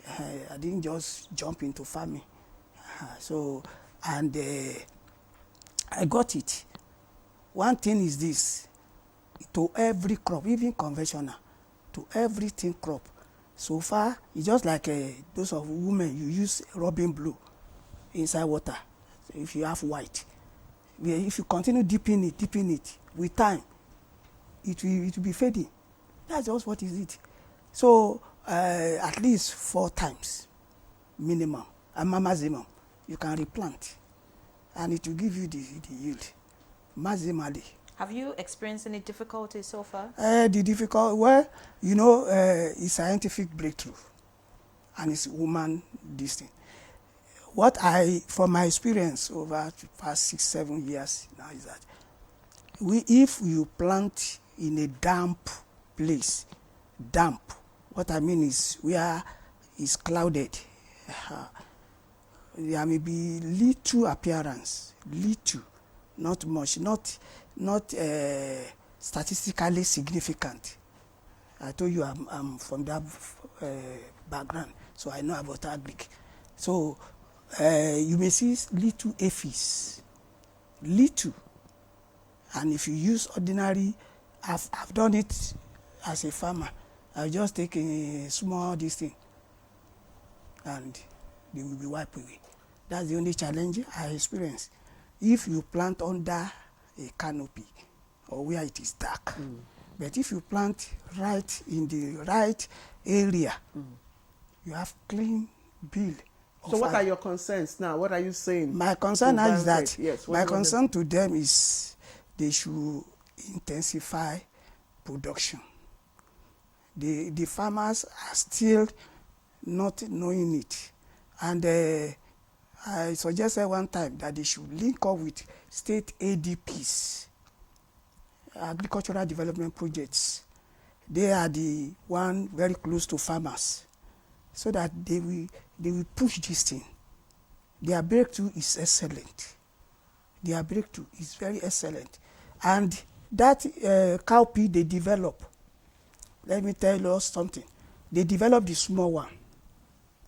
I didn't just jump into farming. I got it. One thing is this. To every crop, even conventional, to everything crop. So far, it's just like those of women, you use rubbing blue inside water. So if you have white, if you continue dipping it, with time, it will be fading. That's just what is it. So at least 4 times minimum and maximum, you can replant, and it will give you the yield maximally. Have you experienced any difficulties so far? It's scientific breakthrough, and it's woman this thing. From my experience over the past 6-7 years now, is that if you plant in a damp place, what I mean is where it's clouded, there may be little appearance, not much, not statistically significant. I told you I'm from that background, so I know about agric. So you may see little aphids, little. And if you use ordinary, I've done it as a farmer. I just take a small this thing and they will be wiped away. That's the only challenge I experience. If you plant under a canopy or where it is dark, but if you plant right in the right area, you have clean bill. So what are your concerns now? What are you saying? My concern now is that, yes, my concern to them is they should intensify production. The farmers are still not knowing it. And I suggested one time that they should link up with state ADPs, agricultural development projects. They are the one very close to farmers, so that they will push this thing. Their breakthrough is excellent. Their breakthrough is very excellent. And that cowpea they develop, let me tell you something. They develop the small one,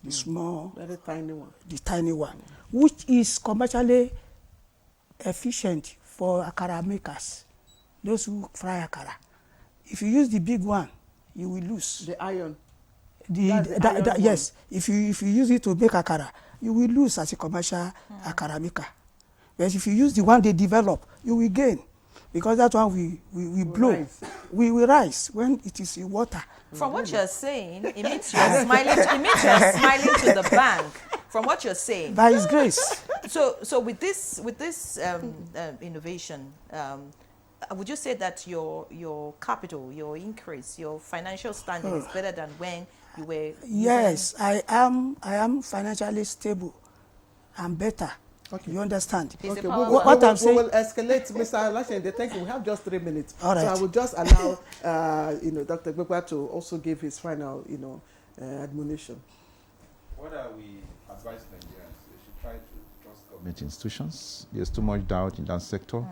the small, very tiny one, the tiny one, which is commercially efficient for akara makers, those who fry akara. If you use the big one, you will lose the iron. Yes, if you use it to make akara, you will lose as a commercial akara maker. But if you use the one they develop, you will gain, because that one we blow, rise. We will rise when it is in water. From what you're saying, it means you're smiling. It means you're smiling to the bank. From what you're saying, by His grace. So with this innovation, would you say that your capital, your increase, your financial standing is better than when you were? Yes, I am financially stable. I'm better. Okay. You understand? Okay, what I'm saying. We will escalate, Mr. Lashende. Thank you. We have just 3 minutes. All right. So I will just allow, Dr. Gbekwa to also give his final, admonition. What are we advise Nigerians? They should try to trust government institutions. There's too much doubt in that sector,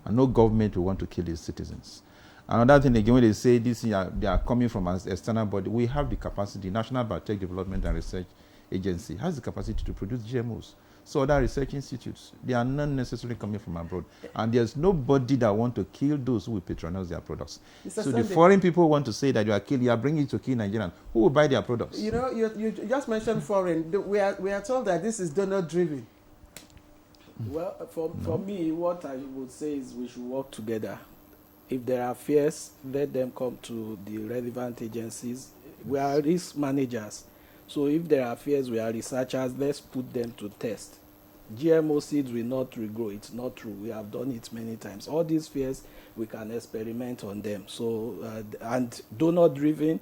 and no government will want to kill its citizens. Another thing again, when they say this, they are coming from an external body. We have the capacity. National Biotech Development and Research Agency has the capacity to produce GMOs. So other research institutes, they are not necessarily coming from abroad. And there's nobody that want to kill those who will patronize their products. So the foreign people want to say that you are bringing it to kill Nigerians. Who will buy their products? You just mentioned foreign. We are told that this is donor driven. Well, for me, what I would say is we should work together. If there are fears, let them come to the relevant agencies. We are risk managers. So if there are fears, we are researchers, let's put them to test. GMO seeds will not regrow. It's not true. We have done it many times. All these fears, we can experiment on them. So, and donor-driven,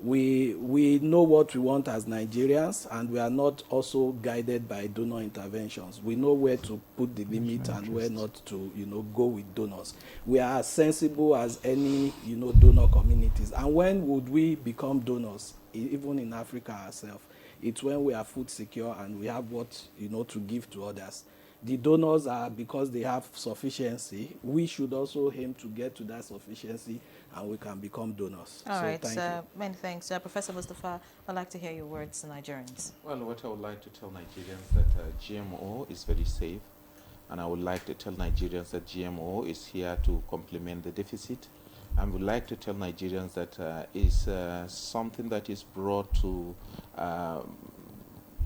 we know what we want as Nigerians, and we are not also guided by donor interventions. We know where to put the limit and where not to, go with donors. We are as sensible as any, donor communities. And when would we become donors? Even in Africa ourselves, it's when we are food secure and we have what, to give to others. The donors are because they have sufficiency. We should also aim to get to that sufficiency, and we can become donors. All right, thank you. Many thanks. Professor Mustafa, I'd like to hear your words to Nigerians. Well, what I would like to tell Nigerians that GMO is very safe, and I would like to tell Nigerians that GMO is here to complement the deficit. I would like to tell Nigerians that is something that is brought to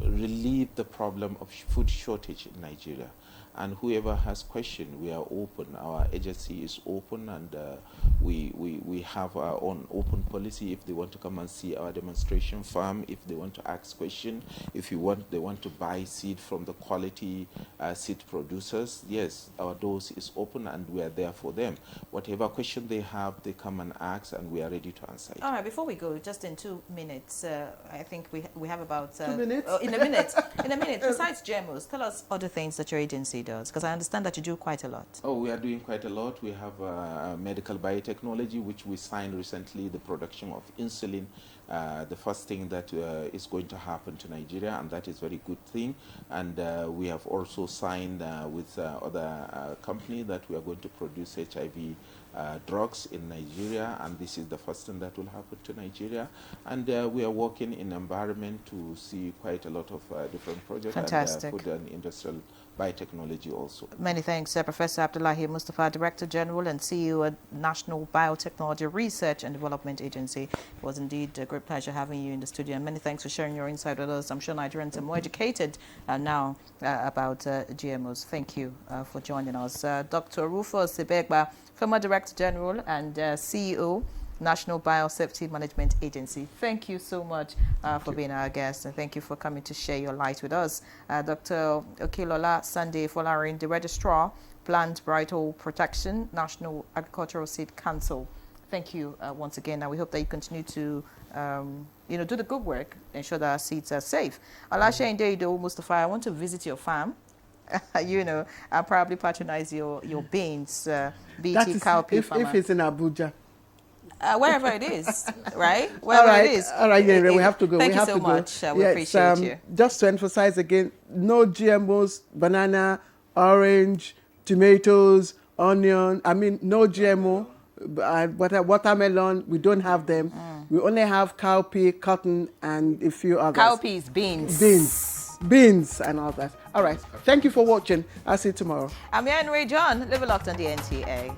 relieve the problem of food shortage in Nigeria. And whoever has questions, we are open. Our agency is open, and we have our own open policy. If they want to come and see our demonstration farm, if they want to ask questions, if they want to buy seed from the quality seed producers, yes, our doors is open and we are there for them. Whatever question they have, they come and ask, and we are ready to answer it. All right, before we go, just in 2 minutes, I think we have about 2 minutes. In a minute. Besides GMOs, tell us other things that your agency does, because I understand that you do quite a lot. Oh, we are doing quite a lot. We have medical biotechnology, which we signed recently, the production of insulin, the first thing that is going to happen to Nigeria, and that is a very good thing. And we have also signed with other company that we are going to produce HIV drugs in Nigeria, and this is the first thing that will happen to Nigeria. And we are working in environment to see quite a lot of different projects. Fantastic. And food and industrial biotechnology also. Many thanks, Professor Abdullahi Mustafa, Director General and CEO at National Biotechnology Research and Development Agency. It was indeed a great pleasure having you in the studio, and many thanks for sharing your insight with us. I'm sure Nigerians are more educated now about GMOs. Thank you for joining us. Dr. Rufus Sebegba, former Director General and CEO, National Biosafety Management Agency. Thank you so much for being our guest, and thank you for coming to share your light with us. Dr. Okelola Sunday Folarin, the Registrar, Plant Varietal Protection, National Agricultural Seed Council. Thank you once again, and we hope that you continue to do the good work, ensure that our seeds are safe. Alasha Indeido Mustafa, I want to visit your farm. I'll probably patronize your beans, BT cowpea farmer. If it's in Abuja. Wherever it is, right? Wherever it is. All right, we have to go. Thank you so much. We appreciate you. Just to emphasize again, no GMOs, banana, orange, tomatoes, onion. No GMO. Watermelon, we don't have them. We only have cowpea, cotton, and a few others. Cowpeas, beans. Beans and all that. All right. Thank you for watching. I'll see you tomorrow. I'm Ray John. Live locked on the NTA.